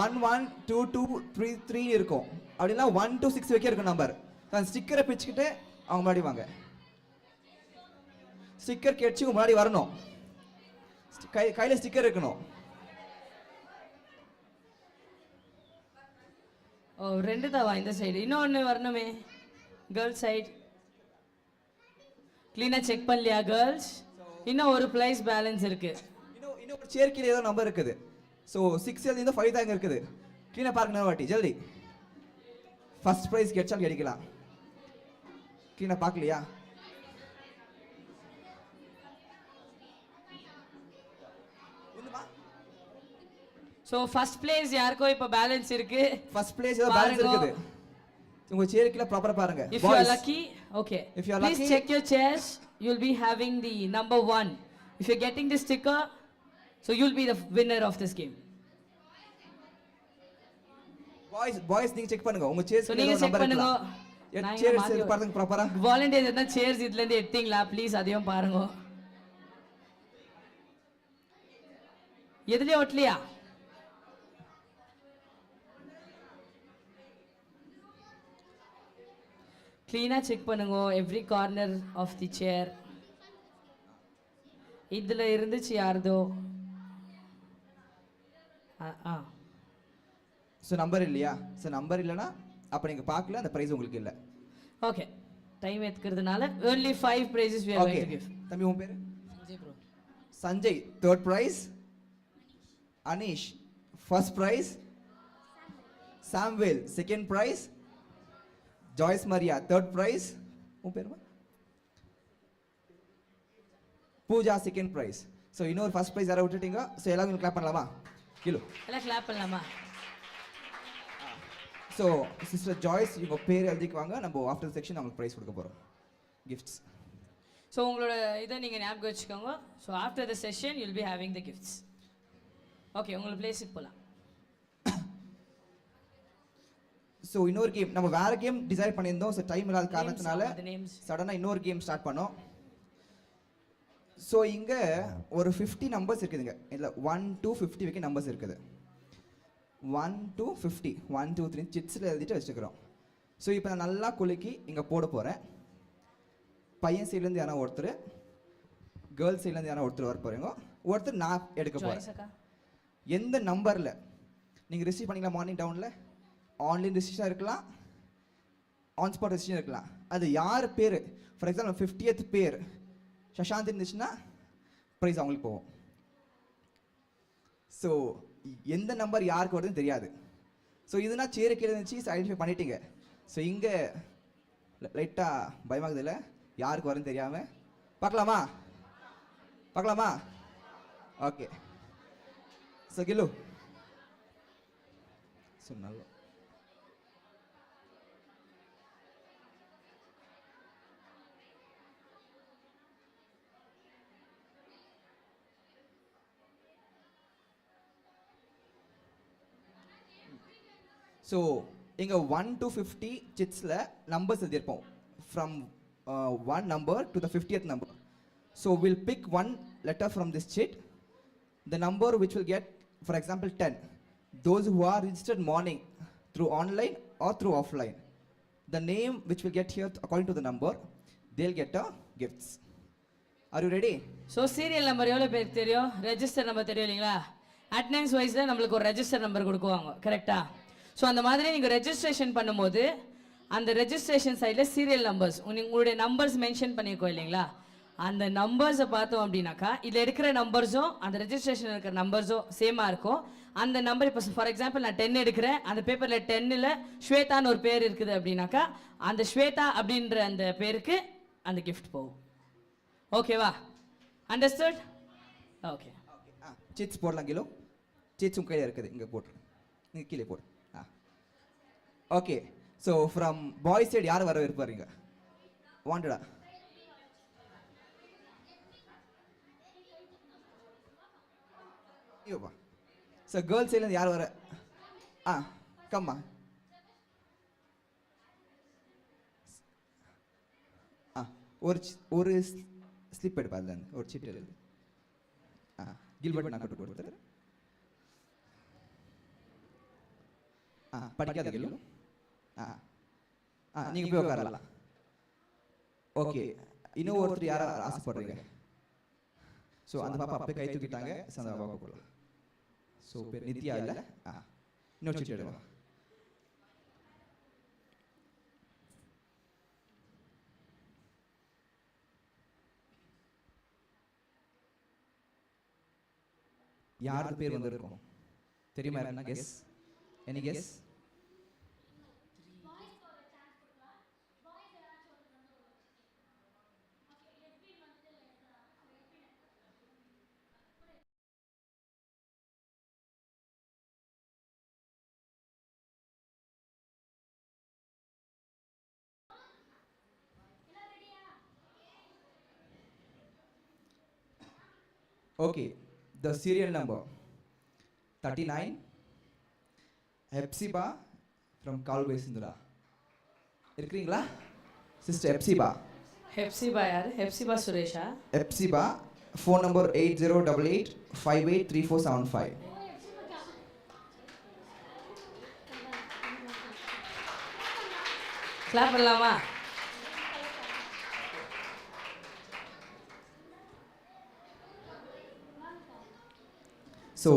1, 1, 2, 2, 3, 3 இருக்கும். அப்படின்னா 1 to 6 வரைக்கும் இருக்கும் நம்பர். அந்த ஸ்டிக்கரை பிச்சுக்கிட்டு அவங்க முன்னாடி வாங்க. ஸ்டிக்கர் கேட்சி முன்னாடி வரணும். கையில் ஸ்டிக்கர் இருக்கணும். ஓ, 2 தாவா இந்த சைடு? இன்னொன்று வரணுமே கேர்ள்ஸ் சைடு. க்ளீனாக செக் பண்ணலையா கேர்ள்ஸ்? இன்னும் ஒரு ப்ரைஸ் பேலன்ஸ் இருக்கு. இன்னும் ஒரு சேர் கீழே ஏதோ நம்பர் இருக்குது. ஸோ 6 எழுதி 5 தான் இங்கே இருக்குது. க்ளீனாக பாருங்க வாட்டி ஜல்தி. ஃபர்ஸ்ட் ப்ரைஸ் கிடைச்சாலும் கிடைக்கலாம். க்ளீனாக பார்க்கலையா? ஸோ ஃபர்ஸ்ட் பிளேஸ் யாருக்கோ இப்போ பேலன்ஸ் இருக்கு. ஃபர்ஸ்ட் பிளேஸ் ஏதோ பேலன்ஸ் இருக்குது. உங்க சேர் கீழ ப்ராப்பரா பாருங்க. If you are lucky, okay. If you are please lucky, check your chairs. You'll be having the number 1. If you're getting the sticker, so you'll be the winner of this game. Boys நீங்க check பண்ணுங்க உங்க chairs கீழ number check பண்ணுங்க. Chairs பாருங்க ப்ராப்பரா. Volunteers என்ன chairs இதுல இருந்து எடுத்தீங்களா ப்ளீஸ் அதையும் பாருங்க. எதுலயே ஒட்டலையா? க்ளீனாக செக் பண்ணுங்க every corner of the chair. இதில் இருந்துச்சு யாருதோ ஆ ஸோ நம்பர் இல்லையா? ஸோ நம்பர் இல்லைன்னா அப்போ நீங்கள் பார்க்கல, அந்த ப்ரைஸ் உங்களுக்கு இல்லை. ஓகே, டைம் எடுக்கிறதுனால only 5 prizes we are okay going to give. தம்பி உன் பேர்? Sanjay third prize. Aneesh first prize. Samuel second prize. Joyce Maria third prize. உன் பேருமா? Pooja second prize. ஸோ இன்னொரு ஃபர்ஸ்ட் ப்ரைஸ் யாரை விட்டுட்டீங்க? ஸோ எல்லாரும் கிளாப் பண்ணலாமா? கிலோ எல்லாம் கிளாப் பண்ணலாமா? ஸோ சிஸ்டர் ஜாய்ஸ் இவங்க பேர் எழுதிக்குவாங்க. நம்ம ஆஃப்டர் செக்ஷன் அவங்களுக்கு ப்ரைஸ் கொடுக்க போகிறோம், கிஃப்ட்ஸ். ஸோ உங்களோட இதை நீங்கள் ஞாபகம் வச்சுக்கோங்க. So after the session you'll be having the gifts. Okay, உங்களுக்கு பிளேஸுக்கு போகலாம். ஸோ இன்னொரு கேம் நம்ம வேற கேம் டிசைட் பண்ணியிருந்தோம். ஸோ டைம் இல்லாத காரணத்தினால நேம்ஸ் சடனாக இன்னொரு கேம் ஸ்டார்ட் பண்ணோம். ஸோ இங்கே ஒரு 50 நம்பர்ஸ் இருக்குதுங்க. இதில் 1 to 50 வரைக்கும் நம்பர்ஸ் இருக்குது. 1 to 50 1 2 3 சிட்ஸில் எழுதிட்டு வச்சுக்கிறோம். ஸோ இப்போ நான் நல்லா குலுக்கி இங்கே போட போகிறேன். பையன் சைட்லேருந்து யாரா ஒருத்தர், கேர்ள்ஸ் சைட்லேருந்து யாரா ஒருத்தர் வர போகிறீங்க. ஒருத்தர் நான் எடுக்க போகிறேன். எந்த நம்பரில் நீங்கள் ரிசீவ் பண்ணிக்கலாம்? மார்னிங் டவுனில் ஆன்லைன் ரிஜிஸ்ட்ரேஷன் இருக்கலாம், ஆன் ஸ்பாட் ரிஜிஸ்ட்ரேஷன் இருக்கலாம். அது யார் பேர், ஃபார் எக்ஸாம்பிள் 50th பேர் சஷாந்த் இருந்துச்சுன்னா ப்ரைஸ் அவங்களுக்கு போகும். ஸோ எந்த நம்பர் யாருக்கு வருதுன்னு தெரியாது. ஸோ இதுனா சேரு கீழே இருந்துச்சு, ஐடென்டிஃபை பண்ணிட்டீங்க. ஸோ இங்கே லைட்டாக பயமாகுது இல்லை, யாருக்கு வரும்னு தெரியாமல். பார்க்கலாமா? பார்க்கலாமா? ஓகே. ஸோ கிலு ஸோ நல்லா ஸோ இங்கே 1 to 50 சிட்ஸில் நம்பர்ஸ் எழுதியிருப்போம். From 1 number to the 50th number. So we'll pick one letter from this chit. The number which will get, for example, 10. Those who are registered morning through online or through offline. The name which will get here according to the number, they'll get gifts. Are you ready? So serial number எவ்வளோ பேருக்கு தெரியும்? Register number தெரியும் இல்லைங்களா? Attendance வைஸில் நம்மளுக்கு ஒரு register number கொடுக்குவாங்க, கரெக்டாக? So அந்த மாதிரி நீங்கள் ரெஜிஸ்ட்ரேஷன் பண்ணும்போது அந்த ரெஜிஸ்ட்ரேஷன் சைடில் சீரியல் நம்பர்ஸ் உங்களுடைய நம்பர்ஸ் மென்ஷன் பண்ணியிருக்கோம் இல்லைங்களா? அந்த நம்பர்ஸை பார்த்தோம் அப்படின்னாக்கா இதில் இருக்கிற நம்பர்ஸும் அந்த ரெஜிஸ்ட்ரேஷன் இருக்கிற நம்பர்ஸும் சேமாக இருக்கும். அந்த நம்பர் இப்போ ஃபார் எக்ஸாம்பிள் நான் 10 எடுக்கிறேன், அந்த பேப்பரில் 10ல் ஸ்வேதான்னு ஒரு பேர் இருக்குது அப்படின்னாக்கா அந்த ஸ்வேதா அப்படின்ற அந்த பேருக்கு அந்த கிஃப்ட் போகும். ஓகேவா? அண்டர்ஸ்டுட்? ஓகே. சிட்ஸ் போடலாம் கிலோ. சிட்ஸ் உங்க கையில் இருக்குது, இங்கே போட்டுரு, இங்கே கீழே போடு. Okay. So from boys side யார் வர விருப்பாருங்க? வாண்டடா? ஐயோப்பா. ஸோ கேர்ள்ஸ் சைட்லேருந்து யார் வர? கம்மா. ஒரு ஸ்லிப் எடுப்பா, அதில் ஒரு சீட் எழுது. கில்பர்ட் நான் கொண்டு கொடுத்துரு. படிக்காத கேள்வி. நீங்கள் போய் உட்காரலாம். ஓகே. இன்னும் ஒருத்தர் யாரை ஆசைப்படுறீங்க? ஸோ அந்த பாப்பா அப்போ கை தூக்கிட்டாங்க. அந்த பாப்பா போடலாம். ஸோ பேர் நித்யா இல்லை? இன்னொரு சீட் எடுவா. யாருக்கு பேர் வந்திருக்கும் தெரியுமா? என்ன guess? Any guess? Okay, the serial number 39, Hepzibah from Kalvesindra. இருக்கிறீங்களா சிஸ்டர்? ஹெப்சிபா. ஹெப்சிபா யார்? ஹெப்சிபா சுரேஷா? ஹெப்சிபா. Phone number 8088583475. கிளாப் பண்ணலாமா? So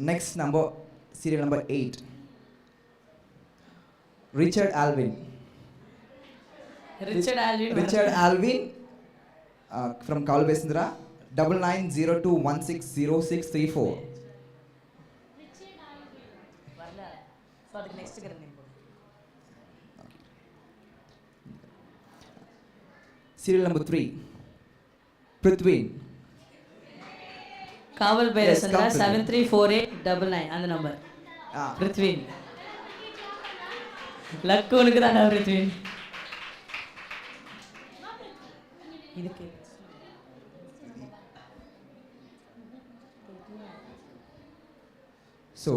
next number, serial number 8. Richard Alvin. Richard Alvin. Richard Alvin from Kalvesindra 9902160634. வரல. So அதுக்கு next இருக்கிற name போடு. Serial number 3. Prithvin. காவல் பைர Yes, Chandra come 734899 அந்த நம்பர். Ah. பிருத்வின். லக் உனக்கு தான் பிருத்வின். இதுக்கு So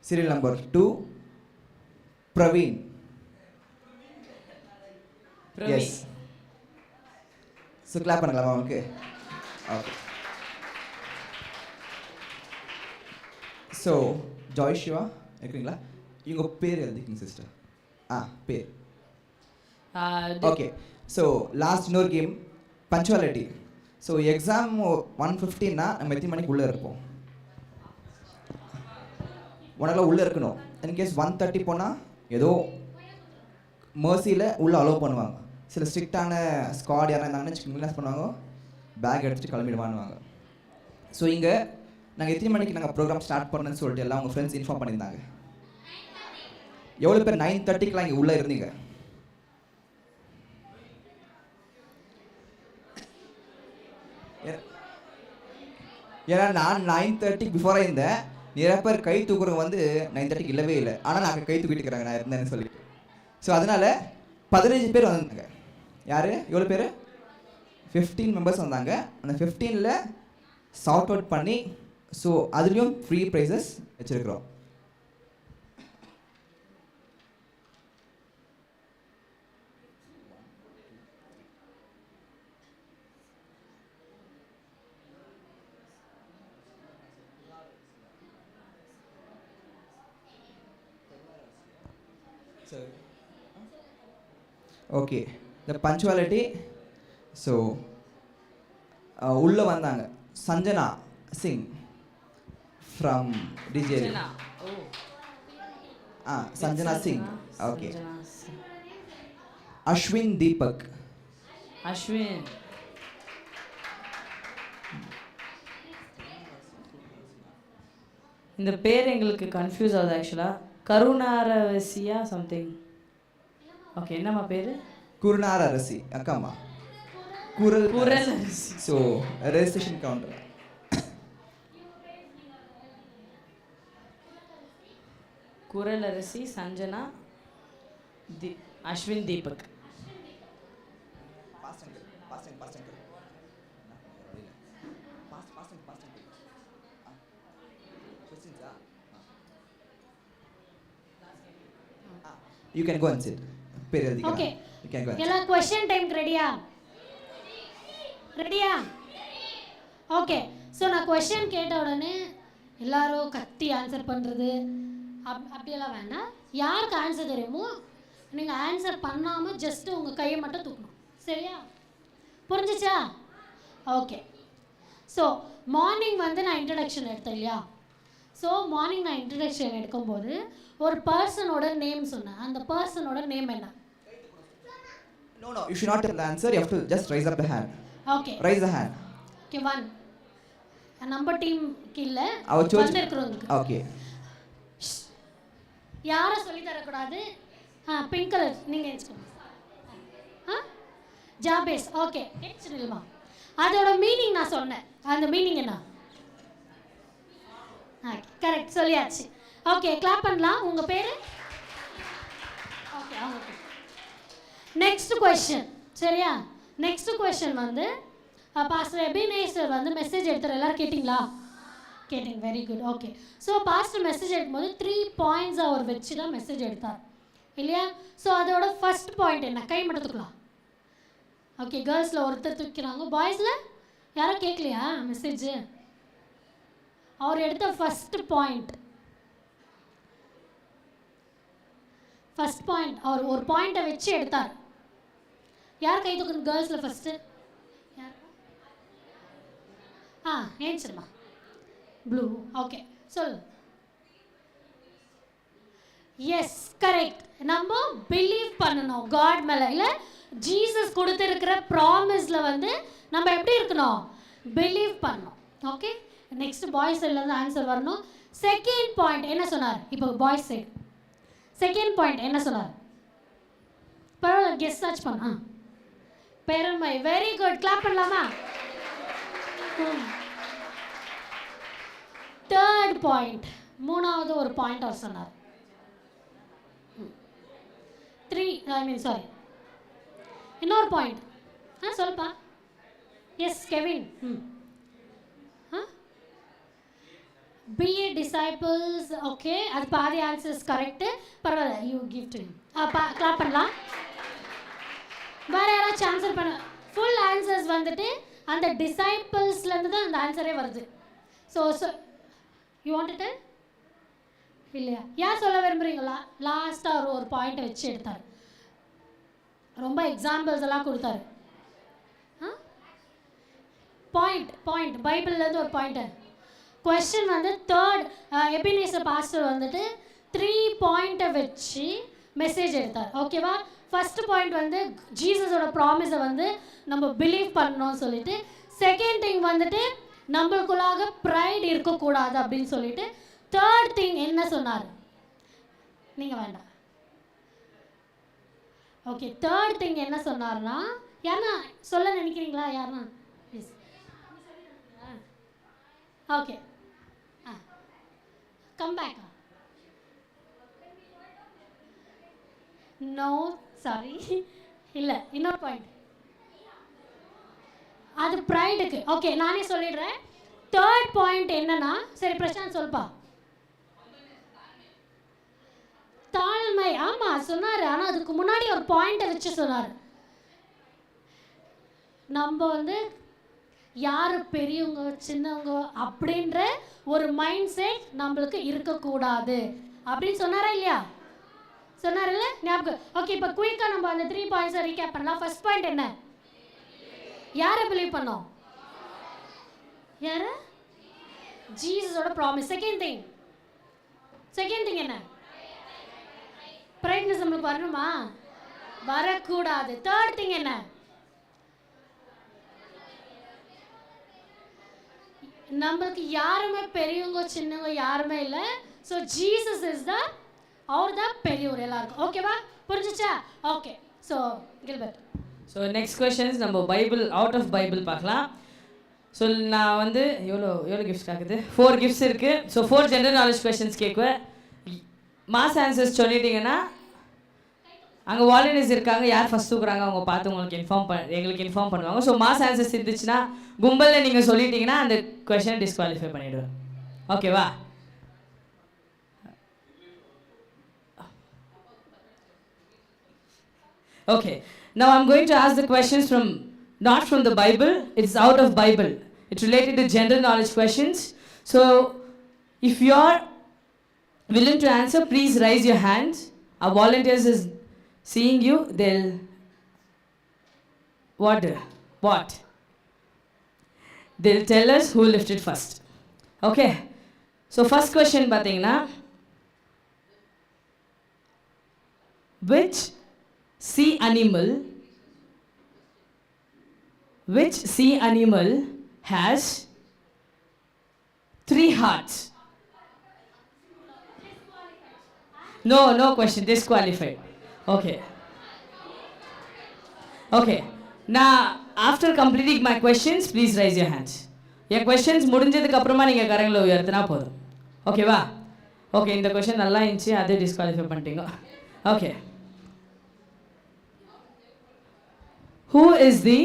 serial number 2. Praveen. Praveen. Yes. So clap பண்ணலாமா உங்களுக்கு? Okay. So Joy Shiva இருக்கீங்களா? இவங்க பேர் எழுதிக்கங்க சிஸ்டர். பேர். ஓகே. ஸோ லாஸ்ட் இன்னொரு கேம் பஞ்சுவாலிட்டி. ஸோ எக்ஸாம் 1:15னா நம்ம எத்தனை மணிக்கு உள்ளே இருப்போம்? 1 உள்ளே இருக்கணும். இன்கேஸ் 1:30 போனால் ஏதோ மர்சியில் உள்ளே அலோவ் பண்ணுவாங்க. சில ஸ்ட்ரிக்டான ஸ்குவாட் யாராக இருந்தாங்கன்னு வச்சுக்கோங்க, என்ன பண்ணுவாங்க, பேக் எடுத்துகிட்டு கிளம்பிடுவானுவாங்க. ஸோ இங்கே நாங்கள் எத்தனை மணிக்கு நாங்கள் ப்ரோக்ராம் ஸ்டார்ட் பண்ணணும்னு சொல்லிட்டு எல்லாம் உங்கள் ஃப்ரெண்ட்ஸ் இன்ஃபார்ம் பண்ணியிருந்தாங்க. எவ்வளோ பேர் 9:30க்குலாம் இங்கே உள்ளே இருந்தீங்க? ஏன்னா நான் 9:30 பிஃபோராக இருந்தேன். நிறைய பேர் கை தூக்குறவங்க வந்து 9:30 இல்லவே இல்லை. ஆனால் நாங்கள் கை தூக்கிட்டு இருக்கிறாங்க நான் இருந்தேன்னு சொல்லிட்டு. ஸோ அதனால் 15 பேர் வந்தாங்க. யார் எவ்வளோ பேர்? 15 மெம்பர்ஸ் வந்தாங்க. அந்த 15ல் சார்ட் அவுட் பண்ணி ஸோ அதுலேயும் ஃப்ரீ ப்ரைஸஸ் வச்சுருக்குறோம். ஓகே, இந்த பஞ்சுவாலிட்டி. ஸோ உள்ளே வந்தாங்க Sanjana Singh from DJ. Sanjana Singh. Okay. Ashwin Deepak. Ashwin. இந்த பேர் எங்களுக்கு கன்ஃபியூஸ் ஆகுது ஆக்சுவலாக. கருணாரவசியா சம்திங். ஓகே, என்னம்மா பேர்? குருநார் அரசி. அக்காமா குரல் குரல் அரசி. So registration counter. குரல் அரசி Sanjana Ashwin Deepak. You can go and sit. பேர் எழுதிக்கலாம். Okay, You can go and sit. எல்லா क्वेश्चन டைம் ரெடியா? ரெடியா? ஓகே. ஸோ நான் क्वेश्चन கேட்ட உடனே எல்லாரும் கத்தி ஆன்சர் பண்ணுறது அப்படியெல்லாம் வேண்டாம். யாருக்கு ஆன்சர் தெரியுமோ நீங்கள் ஆன்சர் பண்ணாமல் ஜஸ்ட் உங்கள் கையை மட்டும் தூக்கணும். சரியா? புரிஞ்சிச்சா? ஓகே. ஸோ மார்னிங் வந்து நான் இன்ட்ரடக்ஷன் எடுத்தேன் இல்லையா? ஸோ மார்னிங் நான் இன்ட்ரடக்ஷன் எடுக்கும்போது ஒரு பர்சனோட நேம் சொன்னேன். அந்த பர்சனோட நேம் என்ன? No, you should not tell the answer. You have to just raise up the hand. Okay, Raise the hand. Okay. 1 நம்ம டீமுக்கு இல்லை, Our church. வந்திருக்கிறவங்களுக்கு. Okay. யாரை சொல்லி தரக்கூடாது. பிங்க் கலர் நீங்கள் எழுச்சிக்கோங்க. ஜாபேஸ். ஓகே, எழுச்சிடுமா. அதோட மீனிங் நான் சொன்னேன். அந்த மீனிங் என்ன? கரெக்ட், சொல்லியாச்சு. ஓகே, கிளாப் பண்ணலாம். உங்கள் பேர்? Okay, okay. Next question. சரியா? நெக்ஸ்ட் கொஸ்டின் வந்து பாஸ்டர் எபினேசர் வந்து மெசேஜ் எடுத்துகிற எல்லாரும் கேட்டிங்களா? கேட்டிங்க, very good. Okay. So pastor message எடுக்கும்போது 3 பாயிண்ட்ஸ் அவர் வச்சு தான் மெசேஜ் எடுத்தார் இல்லையா? ஸோ அதோட ஃபர்ஸ்ட் பாயிண்ட் என்ன? கை மட்டும் தூக்கலாம். ஓகே, கேர்ள்ஸில் ஒருத்தர் தூக்கிறாங்க. பாய்ஸில் யாரும் கேட்கலையா மெசேஜ்? அவர் எடுத்த ஃபர்ஸ்ட் பாயிண்ட் அவர் ஒரு பாயிண்ட்டை வச்சு எடுத்தார். யார் கை தூக்கணும் கேர்ள்ஸில் ஃபஸ்ட்டு? யார்? ஏன் சொல்லுமா? ப்ளூ. ஓகே சொல்லு. Yes correct. நம்ம பிலீவ் பண்ணணும் காட் மேலே, இல்லை ஜீசஸ் கொடுத்துருக்கிற ப்ராமிஸில் வந்து நம்ம எப்படி இருக்கணும், பிலீவ் பண்ணணும். ஓகே, நெக்ஸ்ட் பாய்ஸ் சைட்லேருந்து ஆன்சர் வரணும். செகண்ட் பாயிண்ட் என்ன சொன்னார்? இப்போ பாய்ஸ் சைடு செகண்ட் பாயிண்ட் என்ன சொன்னார்? பரவாயில்ல, கெஸ் சர்ச் பண்ண. பெருமை, வெரி குட், கிளாப் பண்ணலாமா? தேர்ட் பாயிண்ட், மூணாவது ஒரு பாயிண்ட் அவர் சொன்னார். சாரி, இன்னொரு பாயிண்ட் சொல்லுப்பா. Yes Kevin. be disciples. Okay, அது பாதி ஆன்சர்ஸ் கரெக்ட். பரவாயில்ல, யூ கிவ் டு கிளாப் பண்ணலாம். வேற யாராச்சும் ஆன்சர் பண்ண? ஃபுல் ஆன்சர்ஸ் வந்துட்டு அந்த டிசைபிள்ஸ்லேருந்து தான் அந்த ஆன்சரே வருது. ஸோ யூ வாண்ட் இல்லையா? யார் சொல்ல விரும்புகிறீங்களா? லாஸ்ட்டாக ஒரு பாயிண்ட்டை வச்சு எடுத்தார், ரொம்ப எக்ஸாம்பிள்ஸ் எல்லாம் கொடுத்தாரு. பாயிண்ட் பைபிள்லேருந்து ஒரு பாயிண்ட்டு. கொஸ்டின் வந்து தேர்ட் எபினேசர் பாஸ்டர் வந்துட்டு 3 பாயிண்ட்டை வச்சு மெசேஜ் எடுத்தார். ஓகேவா? ஃபர்ஸ்ட் பாயிண்ட் வந்து ஜீசஸோட ப்ராமிஸை வந்து நம்ம பிலீவ் பண்ணணும்னு சொல்லிட்டு, செகண்ட் திங் வந்துட்டு நம்மளுக்குள்ளாக ப்ரைட் இருக்கக்கூடாது அப்படின்னு சொல்லிட்டு, தேர்ட் திங் என்ன சொன்னார்? நீங்கள் வேண்டாம். ஓகே, தேர்ட் திங் என்ன சொன்னார்னா, யாருன்னா சொல்ல நினைக்கிறீங்களா? யாருன்னா please. Okay, come back. No sorry, இல்லை, இன்னொரு பாயிண்ட். அது ப்ரைடுக்கு. ஓகே, நானே சொல்லிடுறேன். தேர்ட் பாயிண்ட் என்னன்னா, சரி பிரசாந்த் சொல்ப்பா. தாழ்மை. ஆமாம் சொன்னார், ஆனால் அதுக்கு முன்னாடி ஒரு பாயிண்ட்டை வச்சு சொன்னார். நம்ம வந்து யார் பெரியவங்க சின்னவங்க அப்படின்ற ஒரு மைண்ட் செட் நம்மளுக்கு இருக்கக்கூடாது அப்படின்னு சொன்னாரா இல்லையா? சொன்னார்ல, ஞாபகம். ஓகே, இப்போ குயிக்காக நம்ம அந்த 3 பாயிண்ட்ஸை ரீகேப் பண்ணலாம். ஃபர்ஸ்ட் பாயிண்ட் என்ன? யாரை பிலீவ் பண்ணோம்? யாரை? ஜீசஸோட ப்ராமிஸ். செகண்ட் திங் என்ன? பிரைட்னஸ் நம்மளுக்கு வரணுமா? வரக்கூடாது. தேர்ட் திங் என்ன? நம்மளுக்கு யாருமே பெரியவங்க சின்னவங்க யாருமே இல்லை. ஸோ ஜீசஸ் இஸ் த அவர் தான் பெரியவர் எல்லாருக்கும். ஓகேவா? புரிஞ்சிச்சா? Okay, so Gilbert. So next questions நம்ம பைபிள், அவுட் ஆஃப் பைபிள் பார்க்கலாம். ஸோ நான் வந்து எவ்வளோ கிஃப்ட்ஸ் காக்குது? 4 கிஃப்ட்ஸ் இருக்குது. ஸோ 4 ஜென்ரல் நாலேஜ் கொஷின்ஸ் கேட்குவேன். மாஸ் ஆன்சர்ஸ் சொல்லிட்டீங்கன்னா அங்கே வாலண்டியர்ஸ் இருக்காங்க, யார் ஃபஸ்ட் தூக்குறாங்க அவங்க பார்த்து உங்களுக்கு எங்களுக்கு இன்ஃபார்ம் பண்ணுவாங்க. ஸோ மாஸ் ஆன்சர்ஸ் இருந்துச்சுன்னா கும்பலில் நீங்கள் சொல்லிட்டீங்கன்னா அந்த கொஷனை டிஸ்குவாலிஃபை பண்ணிவிடுவேன். ஓகேவா? Okay, now I'm going to ask the questions not from the Bible, it's out of Bible. It's related to general knowledge questions. So if you're willing to answer, please raise your hands. Our volunteers is seeing you, they'll what? They'll tell us who lifted first. Okay, so first question pathina, which sea animal has 3 hearts? No question, disqualified. Okay, now after completing my questions, please raise your hands. Your questions முடிஞ்சதுக்கு அப்புறமா நீங்க கரங்களை உயர்த்தினா போதும். ஓகேவா? Okay, இந்த question நல்லா இருந்துச்சு, அதே டிஸ்குவாலிஃபை பண்ணிட்டீங்க. Okay, who is the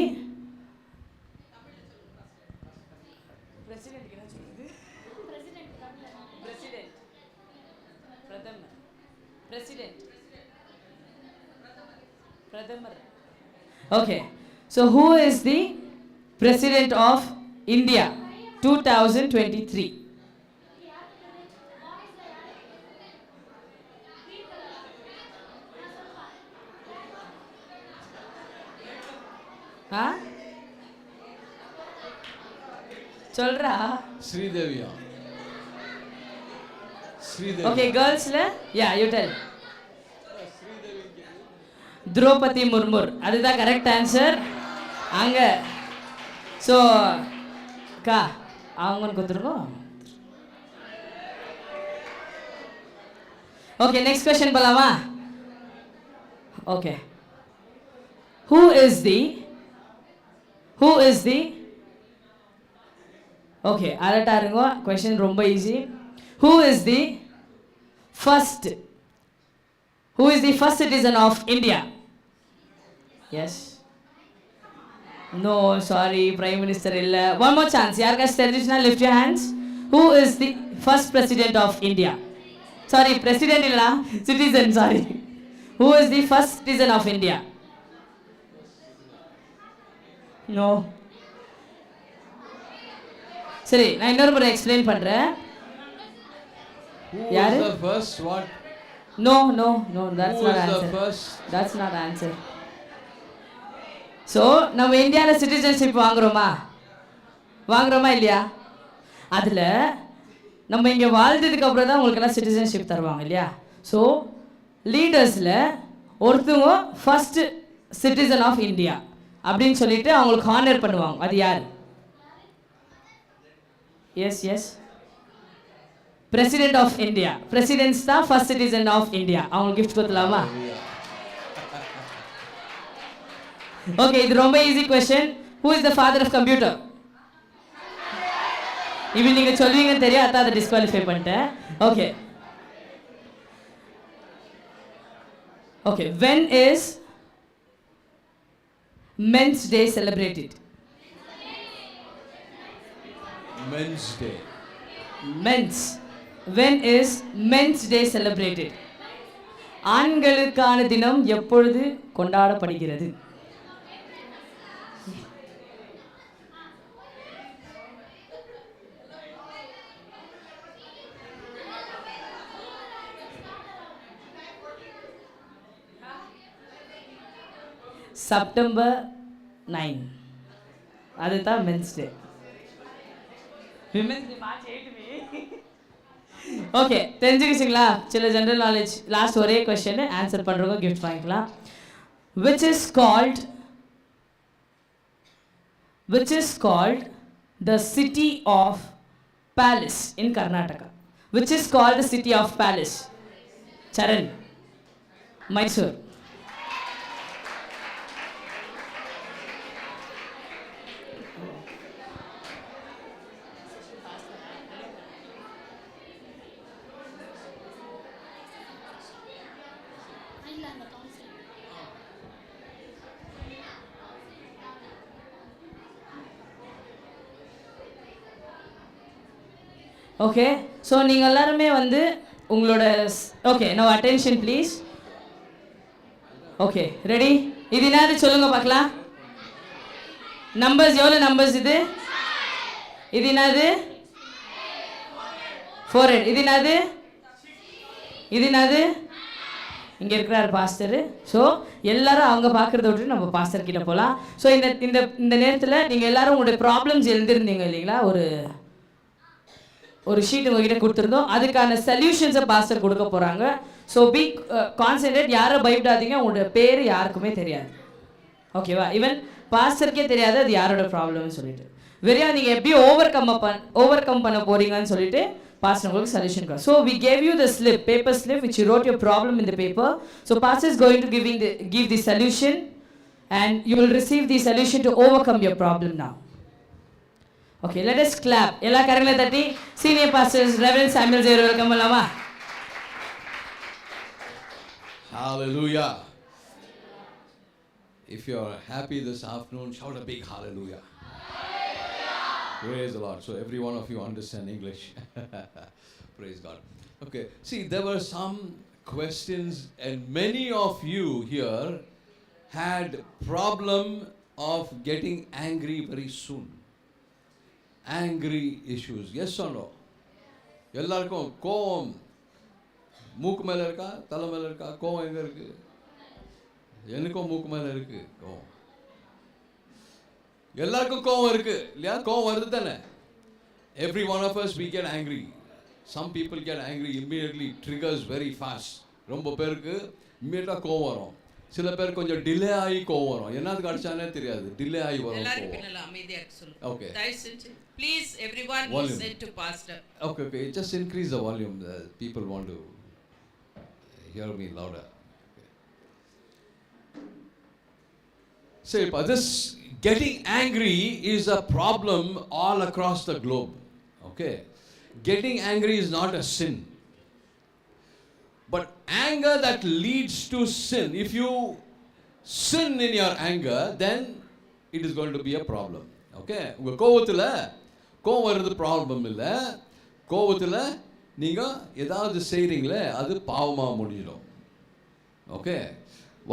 Pradhamar? Okay, so who is the President of India 2023? சொல்றா. ஸ்ரீதேவியா? ஓகே கேர்ள்ஸ்ல yeah you tell. Draupadi Murmu அதுதான் கரெக்ட் ஆன்சர். அங்க ஸோ கா அவங்களுக்கு கொடுத்துருங்க. ஓகே நெக்ஸ்ட் கொஸ்டின் போலாமா? Okay who is the okay அலர்ட்டா இருங்க. கொஸ்டின் ரொம்ப easy. who is the first citizen of India? Yes. No, sorry, Prime Minister illa. One more chance. Yargas தெரிஞ்சுனா lift your hands. Who is the first president of India? Sorry, president illa, citizen, sorry. Who is the first citizen of India? No. சரி நான் இன்னொரு முறை explain பண்றேன். Who யாரு? was the first what? No, that's Who not was the answer. first? That's not answer. So நம்ம இந்தியாவில் citizenship வாங்குறோமா இல்லையா? அதில் நம்ம இங்கே வாழ்ந்ததுக்கு அப்புறம் தான் உங்களுக்கெல்லாம் சிட்டிசன்ஷிப் தருவாங்க இல்லையா? ஸோ லீடர்ஸில் ஒருத்தவங்க ஃபஸ்ட்டு சிட்டிசன் ஆஃப் இந்தியா அப்படின்னு சொல்லிட்டு அவங்களுக்கு ஹானர் பண்ணுவாங்க. அது யார்? Yes president of India. Presidents தான் ஃபர்ஸ்ட் சிட்டிசன் ஆஃப் இந்தியா. அவங்களுக்கு கிஃப்ட் கொடுக்கலாமா? ஓகே இது ரொம்ப easy question. Who is the father of computer? இப்படி நீங்கள் சொல்வீங்கன்னு தெரியும், அதான் அதை டிஸ்குவாலிஃபை பண்ணிட்டேன். Okay when is men's day celebrated? Men's Day. Men's. when is men's day celebrated? ஆண்களுக்கான தினம் எப்பொழுது கொண்டாடப்படுகிறது? செப்டம்பர் 9 அதுதான் men's day. Women's day March 8 okay தெரிஞ்சுக்கிச்சிங்களா? சில ஜென்ரல் நாலேஜ். லாஸ்ட் ஒரே கொஸ்டின் ஆன்சர் பண்ணுறவங்க கிஃப்ட் வாங்கிக்கலாம். which is called the city of palace in Karnataka? which is called the city of palace? Charan. Mysore. Okay so நீங்கள் எல்லாருமே வந்து உங்களோட okay no attention please. Okay ready? இது என்னது சொல்லுங்க பார்க்கலாம். நம்பர்ஸ் எவ்வளோ நம்பர்ஸ் இது? இது என்னது? 400. இது என்னது? இது என்னது? இங்கே இருக்கிறார் பாஸ்டர். ஸோ எல்லாரும் அவங்க பார்க்குறத விட்டு நம்ம பாஸ்டர் கிட்ட போகலாம். ஸோ இந்த நேரத்தில் நீங்கள் எல்லாரும் உங்களுடைய ப்ராப்ளம்ஸ் எழுந்திருந்தீங்க இல்லைங்களா? ஒரு ஷீட் உங்ககிட்ட கொடுத்துருந்தோம். அதுக்கான சொல்யூஷன்ஸை பாஸ்டர் கொடுக்க போகிறாங்க. So be concentrate. யாரும் பயப்படாதீங்க. உங்களோட பேர் யாருக்குமே தெரியாது. ஓகேவா? ஈவன் பாஸ்டருக்கே தெரியாது அது யாரோட ப்ராப்ளம்னு சொல்லிட்டு. வெறியா நீங்கள் எப்படி ஓவர் கம் பண்ண போறீங்கன்னு சொல்லிட்டு பாஸ்டர் உங்களுக்கு சொல்யூஷன் கொடுக்கும். So we gave you the slip, paper slip which you wrote your problem in the paper. So pastor is going to give the solution and you will receive the solution to overcome your problem now. Okay, let us clap. எல்லா கரங்களை தட்டி senior pastors Reverend Samuel Zero welcome பண்ணலாமா? Hallelujah. If you are happy this afternoon, shout a big hallelujah. Praise the Lord. So every one of you understand English. Praise God. Okay, see, there were some questions and many of you here had problem of getting angry very soon. Angry issues. Yes or no? எல்லாருக்கும் கோவம் மூக்கு மேலே இருக்கா, தலை மேலே இருக்கா? கோவம் எங்கே இருக்கு? எனக்கும் மூக்கு மேலே இருக்கு கோவம். எல்லாருக்கும் கோவம் இருக்கு இல்லையா? கோவம் வருது தானே? Every one of us we get angry. Some people get angry immediately, triggers very fast. ரொம்ப பேருக்கு இம்மீடியட்டாக கோவம் வரும். சில பேர் கொஞ்சம் டிலே ஆகி கோவம் வரும். என்னதுக்கு அடிச்சானே தெரியாது, டிலே ஆகி வரும். எல்லாரும் பின்னால அமைதியா இருக்க சொல்லுங்க. Okay. தயவு செஞ்சு please everyone Volume. Listen to pastor. Okay, just increase the volume. People want to hear me louder. Say, but this getting angry is a problem all across the globe. Okay, getting angry is not a sin, but anger that leads to sin. If you sin in your anger, then it is going to be a problem. Okay, உங்க கோவத்துல கோவம் வருது problem இல்லை, கோவத்தில் நீங்கள் ஏதாவது செய்கிறீங்களே அது பாவமாக முடிஞ்சிடும். Okay,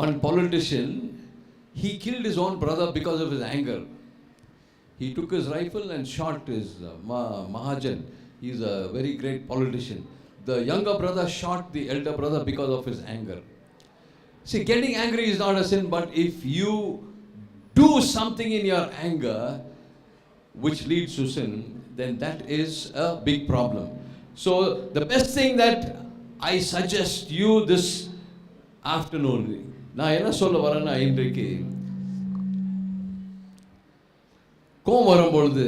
one politician, he killed his own brother because of his anger. He took his rifle and shot his Mahajan. He is a very great politician. The younger brother shot the elder brother because of his anger. See, getting angry is not a sin, but if you do something in your anger which leads to sin, then that is a big problem. So the best thing that I suggest you this afternoon, நான் என்ன சொல்ல வரேன்னா, இன்றைக்கு கோவம் வரும்பொழுது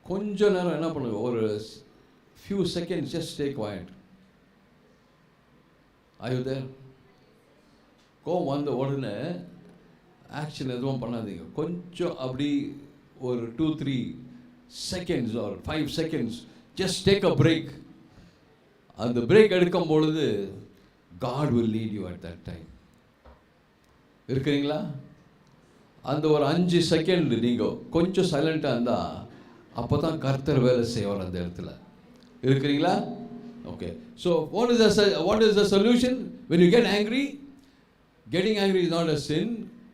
கொஞ்ச நேரம் என்ன பண்ணுங்க, ஒரு few seconds just stay quiet. Are you there? கோவம் வந்த உடனே ஆக்ஷன் எதுவும் பண்ணாதீங்க. கொஞ்சம் அப்படி ஒரு 2-3 seconds or 5 seconds just take a break. அந்த பிரேக் எடுக்கும் பொழுது God will lead you at that time. இருக்கிறீங்களா? அந்த ஒரு 5 செகண்ட் நீங்கள் கொஞ்சம் சைலண்ட்டாக இருந்தால் அப்போ தான் கர்த்தர் வேலை செய்வார் அந்த இடத்துல. இருக்கிறீங்களா? Okay. So what is the solution when you get angry? Getting angry is not a sin.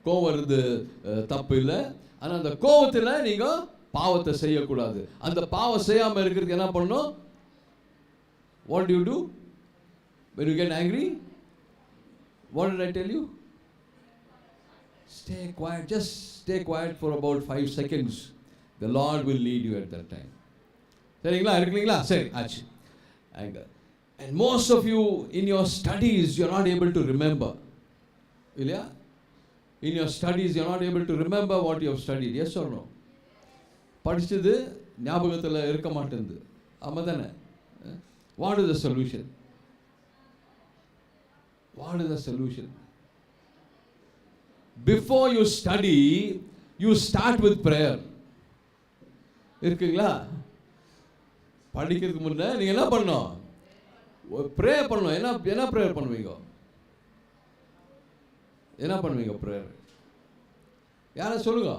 கோவம் வருது தப்பு இல்லை. ஆனால் அந்த கோவத்தில் நீங்கள் பாவத்தை செய்யக்கூடாது. அந்த பாவம் செய்யாமல் இருக்கிறதுக்கு என்ன பண்ணணும்? What do you do when you get angry? What did I tell you? Stay quiet. Just stay quiet for about 5 seconds. The Lord will lead you at that time. சரிங்களா? இருக்கிறீங்களா? சரி, ஆச்சு. Anger. And most of you in your studies you are not able to remember. இல்லையா? In your studies you are not able to remember what you have studied. Yes or no? படிச்சது ஞாபகத்தில் இருக்க மாட்டேங்குது. ஆமாம் தானே? What is the solution? What is the solution? Before you study, you start with prayer. இருக்குங்களா? படிக்கிறதுக்கு முன்னே நீங்கள் என்ன பண்ணணும்? ப்ரேயர் பண்ணணும். என்ன ப்ரேயர் பண்ணுவீங்க? என்ன பண்ணுவீங்க ப்ரேயர்? யாரை சொல்லுங்க.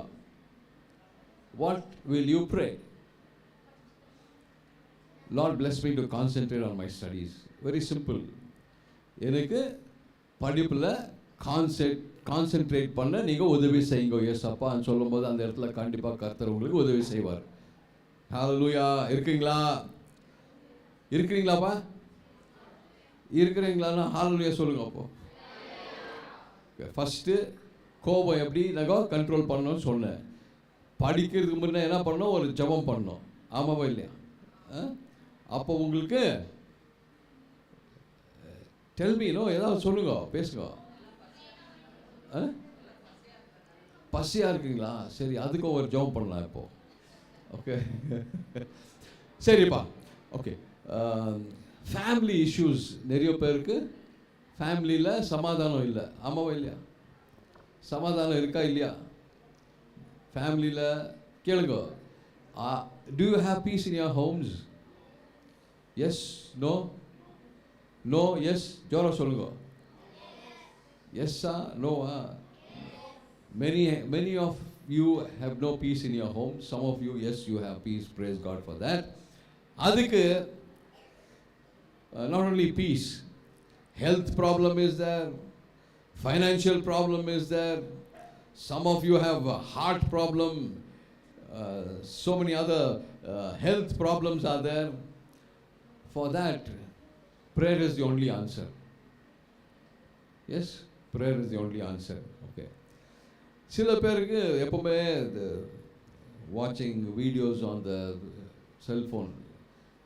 What will you pray? Lord, bless me to concentrate on my studies. Very simple. எனக்கு படிப்பில் கான்சென்ட்ரேட் பண்ண நீங்கள் உதவி செய்யுங்க. எஸ் அப்பான்னு சொல்லும்போது அந்த இடத்துல கண்டிப்பாக கர்த்தர் உங்களுக்கு உதவி செய்வார். ஹல்லேலூயா. இருக்கீங்களா? இருக்கிறீங்களாப்பா? இருக்கிறீங்களான்னா ஹல்லேலூயா சொல்லுங்க. அப்போ ஃபஸ்ட்டு கோபம் எப்படி நாங்கள் கண்ட்ரோல் பண்ணணும்னு சொன்னேன். படிக்கிறதுக்கு முன்னே என்ன பண்ணோம்? ஒரு ஜெபம் பண்ணோம். ஆமாவா இல்லையா? அப்போ உங்களுக்கு டெல்மீனோ ஏதாவது சொல்லுங்க, பேசுங்க. பசியாக இருக்குங்களா? சரி, அதுக்கும் ஒரு ஜெபம் பண்ணலாம் இப்போ. ஓகே, சரிப்பா. ஓகே, ஃபேமிலி இஷ்யூஸ் நிறைய பேருக்கு. ஃபேமிலியில் சமாதானம் இல்லை. ஆமாவா இல்லையா? சமாதானம் இருக்கா இல்லையா? ஃபேமிலியில் கேளுங்க. Do you have peace in your homes? Yes, no, no, yes. ஜோரா சொல்லுங்க. Yes ah, no ah. Many of you have no peace in your home. Some of you, yes, you have peace. Praise God for that. அதுக்கு not only peace, health problem is there, financial problem is there. Some of you have a heart problem. So many other health problems are there. For that, prayer is the only answer. Yes, prayer is the only answer. Okay. சில பேருக்கு எப்பவுமே வாட்சிங் videos on the cellphone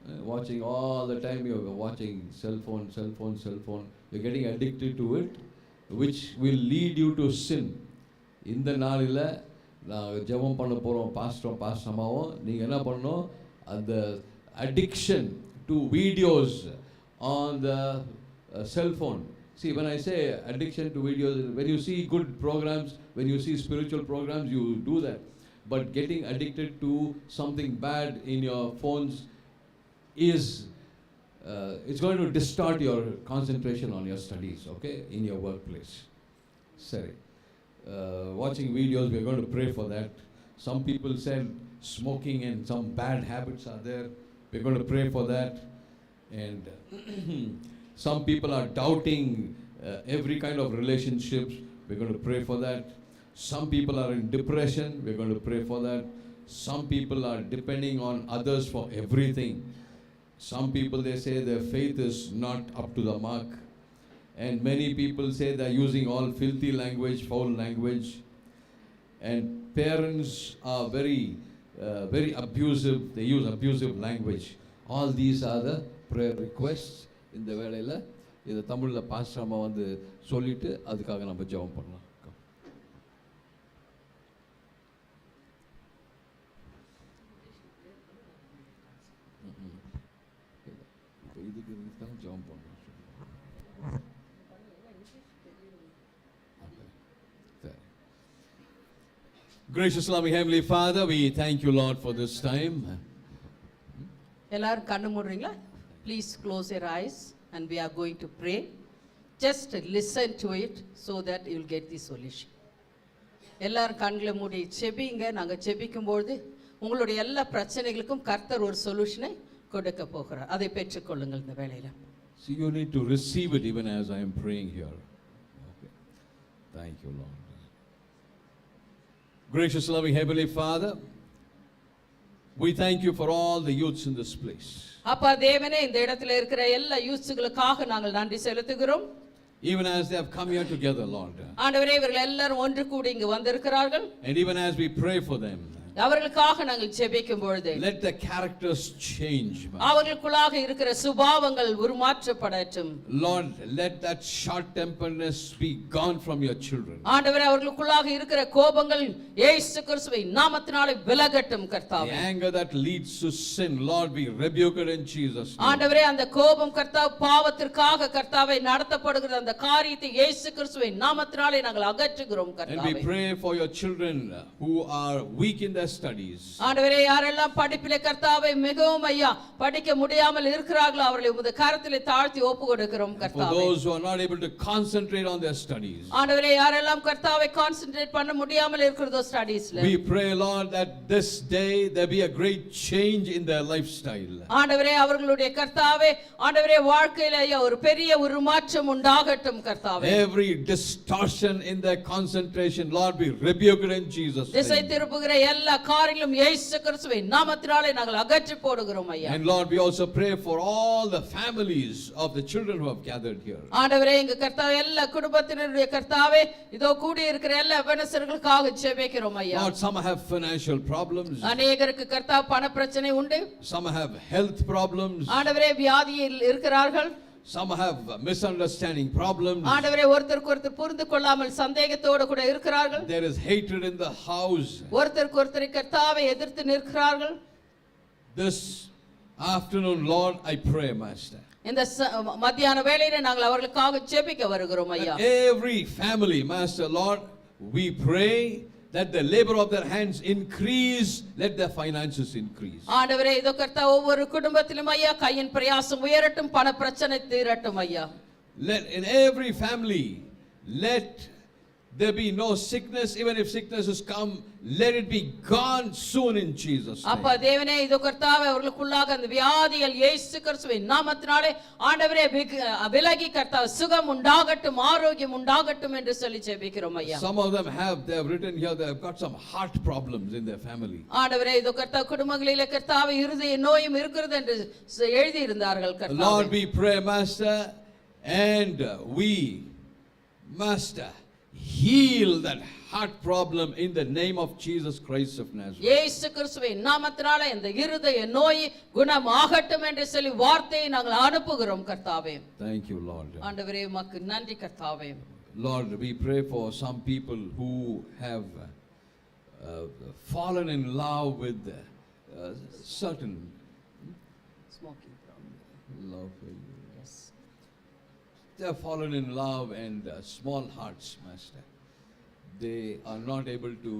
Watching all the time, you're watching cell phone. You're getting addicted to it, which will lead you to sin. இந்த நாளில் நான் ஜெபம் பண்ண போகிறோம் பாஸ்டர் அம்மாவும் நீங்கள் என்ன பண்ணணும், அந்த addiction to videos on the cell phone. See, when I say addiction to videos, when you see good programs, when you see spiritual programs, you do that. But getting addicted to something bad in your phones is, it's going to distort your concentration on your studies, okay, in your workplace. Sorry. Watching videos, we're going to pray for that. Some people said smoking and some bad habits are there. We're going to pray for that. And some people are doubting every kind of relationships. We're going to pray for that. Some people are in depression. We're going to pray for that. Some people are depending on others for everything. Some people, they say their faith is not up to the mark. And many people say they're using all filthy language, foul language. And parents are very abusive. They use abusive language. All these are the prayer requests. இந்த வேளையில் இதை தமிழில் pastor அம்மா வந்து சொல்லிட்டு அதுக்காக நம்ம ஜெபம் பண்ணலாம். இதுக்கு தான் ஜெபம் பண்ணணும். Gracious loving Heavenly Father, we thank you, Lord, for this time. எல்லாரும் கண்ணு மூடுறீங்களா? Please close your eyes and we are going to pray. Just listen to it so that you will get the solution. எல்லாரும் கண்களை மூடி செபிங்க. நாங்கள் செபிக்கும்போது உங்களுடைய எல்லா பிரச்சனைகளுக்கும் கர்த்தர் ஒரு சொல்யூஷனை கொடுக்க போகிறார். அதை பெற்றுக்கொள்ளுங்கள் இந்த வேளையில். So you need to receive it even as I am praying here. Okay. Thank you, Lord. Gracious loving Heavenly Father, we thank you for all the youths in this place. அப்பா தேவனே, இந்த இடத்துல இருக்கிற எல்லா யூத்ஸ்களுக்காக நாங்கள் நன்றி செலுத்துகிறோம். Even as they have come here together, Lord. ஆண்டவரே, இவர்கள் எல்லாரும் ஒன்று கூடி இங்கு வந்திருக்கிறார்கள். And even as we pray for them, அவர்களுக்காக நாங்கள் ஜெபிக்கும் பொழுது let the characters change. அவர்களுக்குள்ளாக இருக்கிற சுபாவங்கள் உருமாற்றப்படட்டும். Lord, let that short-temperedness be gone from your children. ஆண்டவரே, அவர்களுக்குள்ளாக இருக்கிற கோபங்கள் இயேசு கிறிஸ்துவின் நாமத்தினாலே விலகட்டும் கர்த்தாவே. The anger that leads to sin, Lord, we rebuke it in Jesus' name. ஆண்டவரே, அந்த கோபம் கர்த்தாவே பாவத்திற்காக கர்த்தாவே நடத்தப்படுகிற அந்த காரியத்தை இயேசு கிறிஸ்துவின் நாமத்தினாலே நாங்கள் அகற்றுகிறோம் And கர்த்தாவே. we pray for your children who are weak in their studies. ஆண்டவரே, யாரெல்லாம் படிப்பிலே கர்த்தாவே மிகவும் ஐயா படிக்க முடியாமல் இருக்கிறார்களோ அவர்களை உம்முடைய கரத்திலே தாழ்த்தி ஒப்புக்கொடுக்கிறோம் For கர்த்தாவே. those who are not able to concentrate on their studies, ஆண்டவரே, யாரெல்லாம் கர்த்தாவே கான்சென்ட்ரேட் பண்ண முடியாமல் இருக்கிறதோ ஸ்டடீஸ்ல, we pray, Lord, that this day there be a great change in their lifestyle. ஆண்டவரே, அவர்களுடைய கர்த்தாவே ஆண்டவரே வாழ்க்கையில ஐயா ஒரு பெரிய ஒரு மாற்றம் உண்டாகட்டும் கர்த்தாவே. Every distortion in their concentration, Lord, we rebuke it in Jesus' திசை name. திருப்புகிற எல்லா காரியங்களும் இயேசு கிறிஸ்துவின் நாமத்தினாலே நாங்கள் அகற்றி போடுகிறோம் ஐயா. And Lord, we also pray for all the families of the children who have gathered here. ஆண்டவரே, எங்க கர்த்தாவே எல்லா குடும்பத்தினருடைய கர்த்தாவே இதோ கூடி இருக்கிற எல்லா வனசர்களுக்காக ஜெபிக்கிறோம் ஐயா. Lord, some have financial problems. அநேகருக்கு கர்த்தாவே பண பிரச்சனை உண்டு. Some have health problems. ஆண்டவரே, வியாதியில் இருக்கிறார்கள். Some have misunderstanding problems. ஆண்டவரே, ஒருத்தருக்கு ஒருத்தர் புரிந்து கொள்ளாமல் சந்தேகத்தோடு கூட இருக்கிறார்கள். There is hatred in the house. ஒருத்தருக்கு ஒருத்தர் கர்த்தாவை எதிர்த்து நிற்கிறார்கள். This afternoon, Lord, I pray, Master, இந்த மத்தியான வேளையில நாங்கள் அவர்களுக்காக ஜெபிக்க வருகிறோம் ஐயா. every family, Master, Lord, we pray that the labor of their hands increase, let their finances increase. ஆண்டவரே, இதோ கர்த்தா ஒவ்வொரு குடும்பத்திலும் ஐயா கையின் பிரயாசம் உயரட்டும், பண பிரச்சனை தீரட்டும் ஐயா. Let in every family, let there be no sickness. Even if sickness has come, let it be gone soon in Jesus' அப்பா name. தேவனே, இதோ கர்த்தாவே அவர்களுக்குள்ளாக அந்த வியாதிகள் இயேசு கிறிஸ்துவின் நாமத்தினாலே ஆண்டவரே விலகி கர்த்தாவே சுகம் உண்டாகட்டும், ஆரோக்கியம் உண்டாகட்டும் என்று சொல்லி ஜெபிக்கிறோம் ஐயா. Some of them they have written here, they have got some heart problems in their family. ஆண்டவரே, இதோ கர்த்தா குடும்பங்களிலே கர்த்தாவே இருதய நோயும் இருக்கிறது என்று எழுதி இருந்தார்கள் கர்த்தாவே. Lord, we pray, Master, and we, Master, heal that heart problem in the name of Jesus Christ of Nazareth. இயேசு கிறிஸ்துவின் நாமத்தினால இந்த இருதய நோய் குணமாகட்டும் என்று சொல்லி வார்த்தையை நாங்கள் அனுப்புகிறோம் கர்த்தாவே. Thank you, Lord. ஆண்டவரே உமக்கு நன்றி கர்த்தாவே. Lord, we pray for some people who have fallen in love with certain Smoking problem. love. Yes. They have fallen in love and small hearts, Master. They are not able to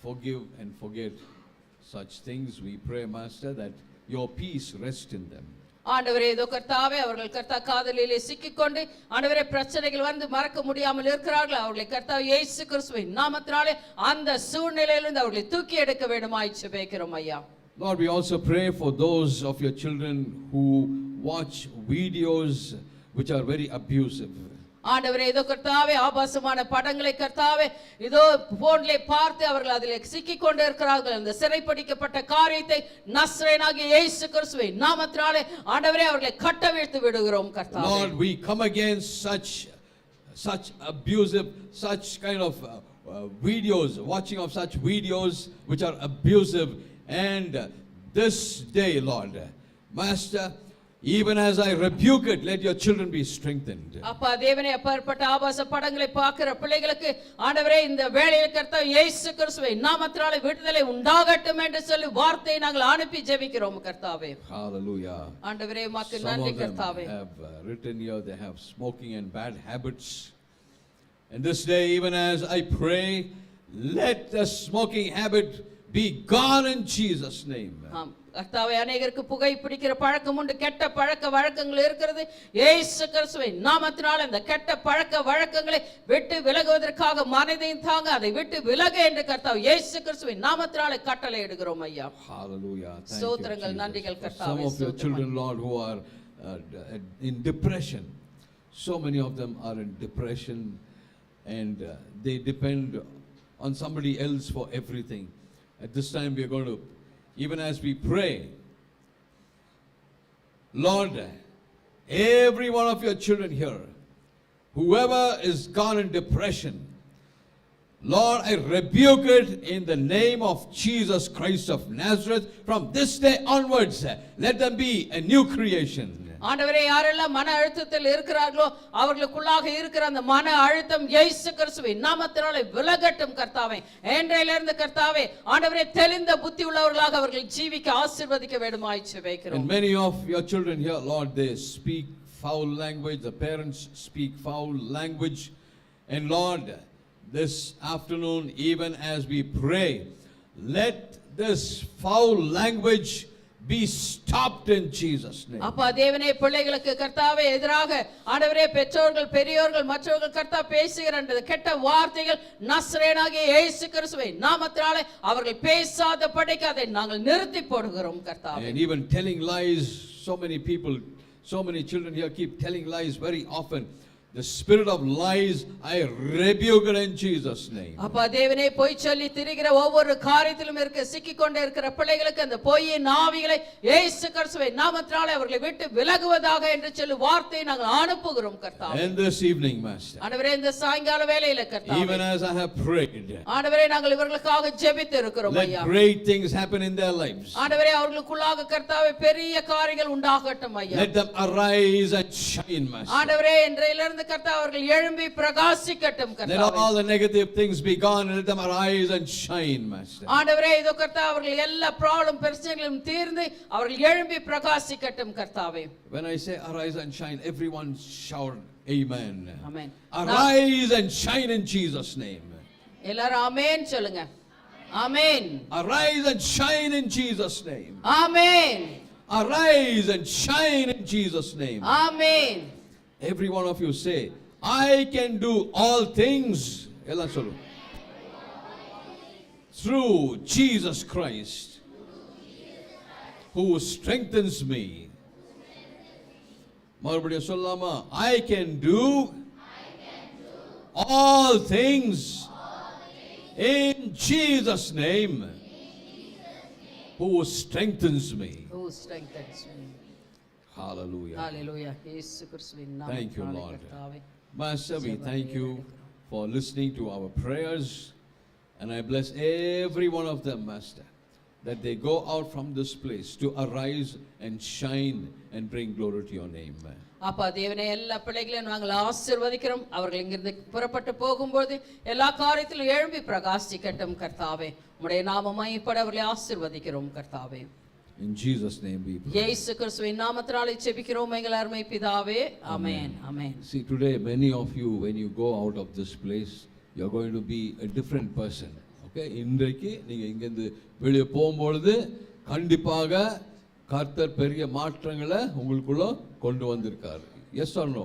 forgive and forget such things. We pray, Master, that your peace rest in them. ஆண்டவரே இதோ கர்த்தாவே அவர்கள் கர்த்தா காதலிலே சிக்கிக்கொண்டு ஆண்டவரே பிரச்சனைகள் வந்து மறக்க முடியாமல் இருக்கிறார்கள். அவர்களை கர்த்தா இயேசு கிறிஸ்துவின் நாமத்தினாலே அந்த சூழ்நிலையிலிருந்து அவர்களை தூக்கி எடுக்க வேண்டுமாய் ஜெபிக்கிறோம் ஐயா. Lord, we also pray for those of your children who watch videos which are very abusive. ஆண்டவரே இதோ கர்த்தாவே ஆபாசமான படங்களை கர்த்தாவே இதோ போன்ல பார்த்து அவர்கள் அதில் சிக்கிக் கொண்டு இருக்கிறார்கள். அந்த சிறைப்பிடிக்கப்பட்ட காரியத்தை நஸ்ரேனாகிய இயேசு கிறிஸ்துவின் நாமத்தினாலே ஆண்டவரே அவர்களை கட்டவிழ்த்து விடுகிறோம் கர்த்தாவே. Lord, we come against such abusive, such kind of videos, watching of such videos which are abusive, and this day, Lord, Master, even as I rebuke it, let your children be strengthened. அப்பா தேவனே அப்பேற்பட்ட ஆபாச படங்களை பார்க்கிற பிள்ளைகளுக்கு ஆண்டவரே இந்த வேளையில் கர்த்தா இயேசு கிறிஸ்துவின் நாமத்தினாலே விடுதலை உண்டாகட்டும் என்று சொல்லி வார்த்தையை நாங்கள் அனுப்பி ஜெபிக்கிறோம் கர்த்தாவே. Hallelujah. ஆண்டவரே உமக்கு Some நன்றி of them கர்த்தாவே. have written here they have smoking and bad habits. And this day, even as I pray, let the smoking habit be gone in Jesus' name. ஆம் கர்த்தாவே அநேகருக்கு புகை பிடிக்கிற பழக்கம் உண்டு, கெட்ட பழக்க வழக்கங்கள் இருக்கிறது. இயேசு கிறிஸ்துவின் நாமத்தினால இந்த கெட்ட பழக்க வழக்கங்களை விட்டு விலகுவதற்காக மனதையும் தாங்க அதை விட்டு விலக என்று கர்த்தாவே இயேசு கிறிஸ்துவின் நாமத்தினால கட்டளை இடுகிறோம் ஐயா. Hallelujah. Thank you, ஸ்தோத்திரங்கள் Jesus. நன்றிகள் For கர்த்தாவே. some of your children, Lord, who are in depression. So many of them are in depression and they depend on somebody else for everything. At this time we are going to, even as we pray, Lord, every one of your children here, whoever is gone in depression, Lord, I rebuke it in the name of Jesus Christ of Nazareth. From this day onwards, let them be a new creation. ஆண்டவரே யாரெல்லாம் மன அழுத்தத்தில் இருக்கிறார்களோ அவர்களுக்குள்ளாக இருக்கிற அந்த மன அழுத்தம் இயேசு கிறிஸ்துவின் நாமத்தினாலே விலகட்டும் கர்த்தாவே. இன்றையிலிருந்து கர்த்தாவே ஆண்டவரே தெளிந்த புத்தி உள்ளவர்களாக அவர்கள் ஜீவிக்க ஆசீர்வதிக்க வேண்டுமாய் ஜெபிக்கிறோம். And many of your children here, Lord, they speak foul language. The parents speak foul language. And Lord, this afternoon, even as we pray, let this foul language be stopped in Jesus' name. அப்பா தேவனே பிள்ளைகளுக்கு கர்த்தாவே எதிராக ஆண்டவரே பெற்றோர்கள் பெரியோர்கள் மற்றவர்கள் கர்த்தா பேசுகிற அந்த கெட்ட வார்த்தைகள் நஸ்ரேனாகிய இயேசு கிறிஸ்துவின் நாமத்தினாலே அவர்கள் பேசாத படிக்க அதை நாங்கள் நிறுத்தி போடுகிறோம் கர்த்தாவே. And even telling lies, so many people, so many children here keep telling lies very often. The spirit of lies, I rebuke it in Jesus' name. அப்பா தேவனே பொய் சொல்லி திரிகிற ஒவ்வொரு காரியத்திலும் இருக்க சிக்கிக் கொண்டே இருக்கிற பிள்ளைகளுக்கு அந்த பொய்யின் ஆவிகளை இயேசு கிறிஸ்துவின் நாமத்தினாலே அவர்களை விட்டு விலகுவதாக என்று சொல்லி வார்த்தையை நாங்கள் அனுப்புகிறோம் கர்த்தாவே. And this evening, Master, ஆண்டவரே இந்த சாயங்கால வேளையில கர்த்தாவே, even as I have prayed, ஆண்டவரே நாங்கள் இவர்களுக்காக ஜெபித்து இருக்கிறோம் let ஐயா. great things happen in their lives. ஆண்டவரே அவர்களுக்குள்ளாக கர்த்தாவே பெரிய காரியங்கள் உண்டாகட்டும் ஐயா. Let them arise and shine, Master. ஆண்டவரே இன்றையிலிருந்து கர்த்தா அவர்கள் எழும்பி பிரகாசிக்கட்டும் Let கர்த்தாவே. all the negative things be gone and let them arise and shine, Master. ஆண்டவரே இதோ கர்த்தா அவர்கள் எல்லா ப்ராப்ளம் பிரச்சனைகளும் தீர்ந்து அவர்கள் எழும்பி பிரகாசிக்கட்டும் கர்த்தாவே. When I say arise and shine, everyone shout amen. Amen. Arise and shine in Jesus' name. எல்லாரும் ஆமென் சொல்லுங்க. ஆமென். Arise and shine in Jesus' name. Amen. Arise and shine in Jesus' name. Amen. Every one of you say, I can do all things. எல்லாம் சொல்லு. Through Jesus Christ, who strengthens me. மறுபடியும் சொல்லாமா? I can do all things in Jesus' name, who strengthens me. Who strengthens me. Hallelujah. Hallelujah. இயேசு கிறிஸ்துவின் Thank you, நாமத்தினாலே Lord. கர்த்தாவே. Master, we thank you for listening to our prayers. And I bless every one of them, Master, that they go out from this place to arise and shine and bring glory to your name. அப்பா தேவனே எல்லா பிள்ளைகளையும் நாங்கள் ஆசீர்வதிக்கிறோம். அவர்கள் இங்கிருந்து புறப்பட்டு போகும்போது எல்லா காரியத்திலும் எழும்பி பிரகாசிக்கட்டும் கர்த்தாவே. உம்முடைய நாமம் மகிமைப்பட அவர்களை ஆசீர்வதிக்கிறோம் கர்த்தாவே. In Jesus' name we pray. இயேசு கிறிஸ்துவின் நாமத்தினாலே ஜெபிக்கிறோம் எங்கள் அருமை பிதாவே. ஆமென். ஆமென். See, today many of you, when you go out of this place, you are going to be a different person. Okay, இன்றைக்கு நீங்க இங்கிருந்து வெளியே போகும்பொழுது கண்டிப்பாக கர்த்தர் பெரிய மாற்றங்களை உங்களுக்குள்ள கொண்டு வந்திருக்காரு. S R no?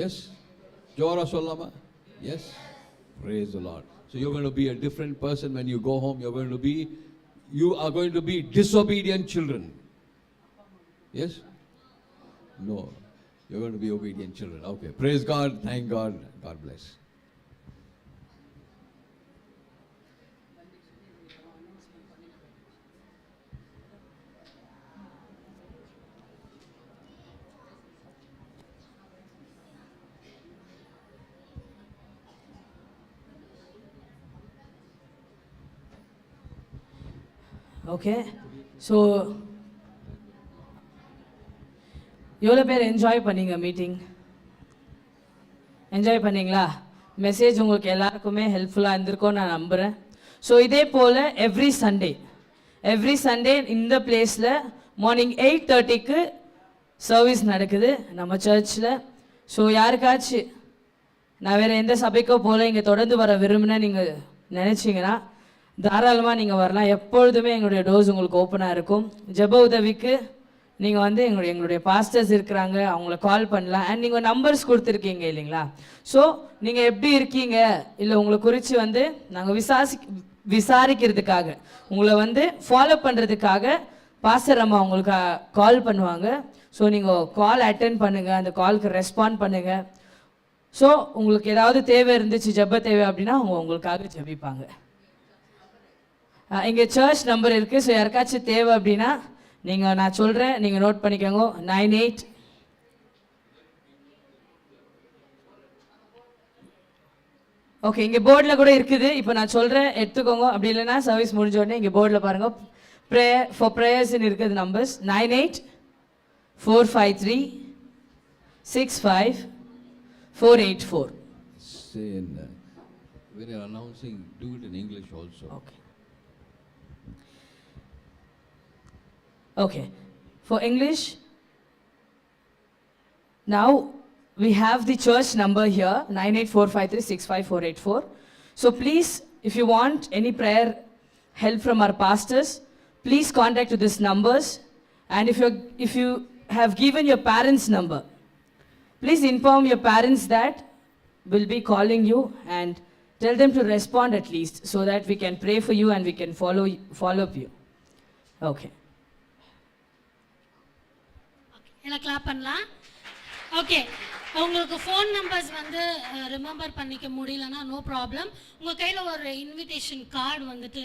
எஸ், ஜோரா சொல்லாமா? S. Praise the Lord. So you're going to be a different person when you go home. You are going to be disobedient children. Yes? No. You're going to be obedient children. Okay. Praise God. Thank God. God bless. Okay, so எவ்வளோ பேர் enjoy பண்ணீங்க meeting? Enjoy பண்ணீங்களா? Message உங்களுக்கு எல்லாருக்குமே ஹெல்ப்ஃபுல்லாக இருந்திருக்கும்னு நான் நம்புகிறேன். ஸோ இதே போல் எவ்ரி சண்டே இந்த பிளேஸில் மார்னிங் 8:30க்கு சர்வீஸ் நடக்குது நம்ம சர்ச்சில். ஸோ யாருக்காச்சும் நான் வேறு எந்த சபைக்கோ போல் இங்கே தொடர்ந்து வர விரும்பினேன் நீங்கள் நினச்சிங்கன்னா தாராளமாக நீங்கள் வரலாம். எப்பொழுதுமே எங்களுடைய டோர்ஸ் உங்களுக்கு ஓப்பனாக இருக்கும். ஜெப உதவிக்கு நீங்கள் வந்து எங்களுடைய பாஸ்டர்ஸ் இருக்கிறாங்க, அவங்கள கால் பண்ணலாம். அண்ட் நீங்கள் நம்பர்ஸ் கொடுத்துருக்கீங்க இல்லைங்களா? ஸோ நீங்கள் எப்படி இருக்கீங்க இல்லை உங்களை குறித்து வந்து நாங்கள் விசாரிக்கிறதுக்காக உங்களை வந்து ஃபாலோ பண்ணுறதுக்காக பாஸ்டர் அம்மா உங்களுக்கு கால் பண்ணுவாங்க. ஸோ நீங்கள் கால் அட்டென்ட் பண்ணுங்கள், அந்த காலுக்கு ரெஸ்பாண்ட் பண்ணுங்கள். ஸோ உங்களுக்கு ஏதாவது தேவை இருந்துச்சு, ஜெப தேவை அப்படின்னா அவங்க உங்களுக்காக ஜெபிப்பாங்க. இங்கே சர்ச் நம்பர் இருக்குது. ஸோ யாருக்காச்சும் தேவை அப்படின்னா நான் சொல்கிறேன், நீங்கள் நோட் பண்ணிக்கோங்க. 98 ஓகே, இங்கே போர்டில் கூட இருக்குது. இப்போ நான் சொல்கிறேன், எடுத்துக்கோங்க. அப்படி இல்லைன்னா சர்வீஸ் முடிஞ்ச உடனே இங்கே போர்டில் பாருங்கள், ஃபார் ப்ரேயர்ஸ்ன்னு இருக்குது numbers. 98-453-65484. Say in, when you're announcing, do it in English also. Okay, for English, now we have the church number here, 98-453-65484. So please, if you want any prayer help from our pastors, please contact to these numbers. And if you have given your parents' number, please inform your parents that we'll be calling you and tell them to respond at least, so that we can pray for you and we can follow up you. Okay. எல்லாம் clap பண்ணலாம். Okay, உங்களுக்கு phone numbers வந்து remember பண்ணிக்க முடியலன்னா no problem. உங்கள் கையில் ஒரு invitation card வந்துட்டு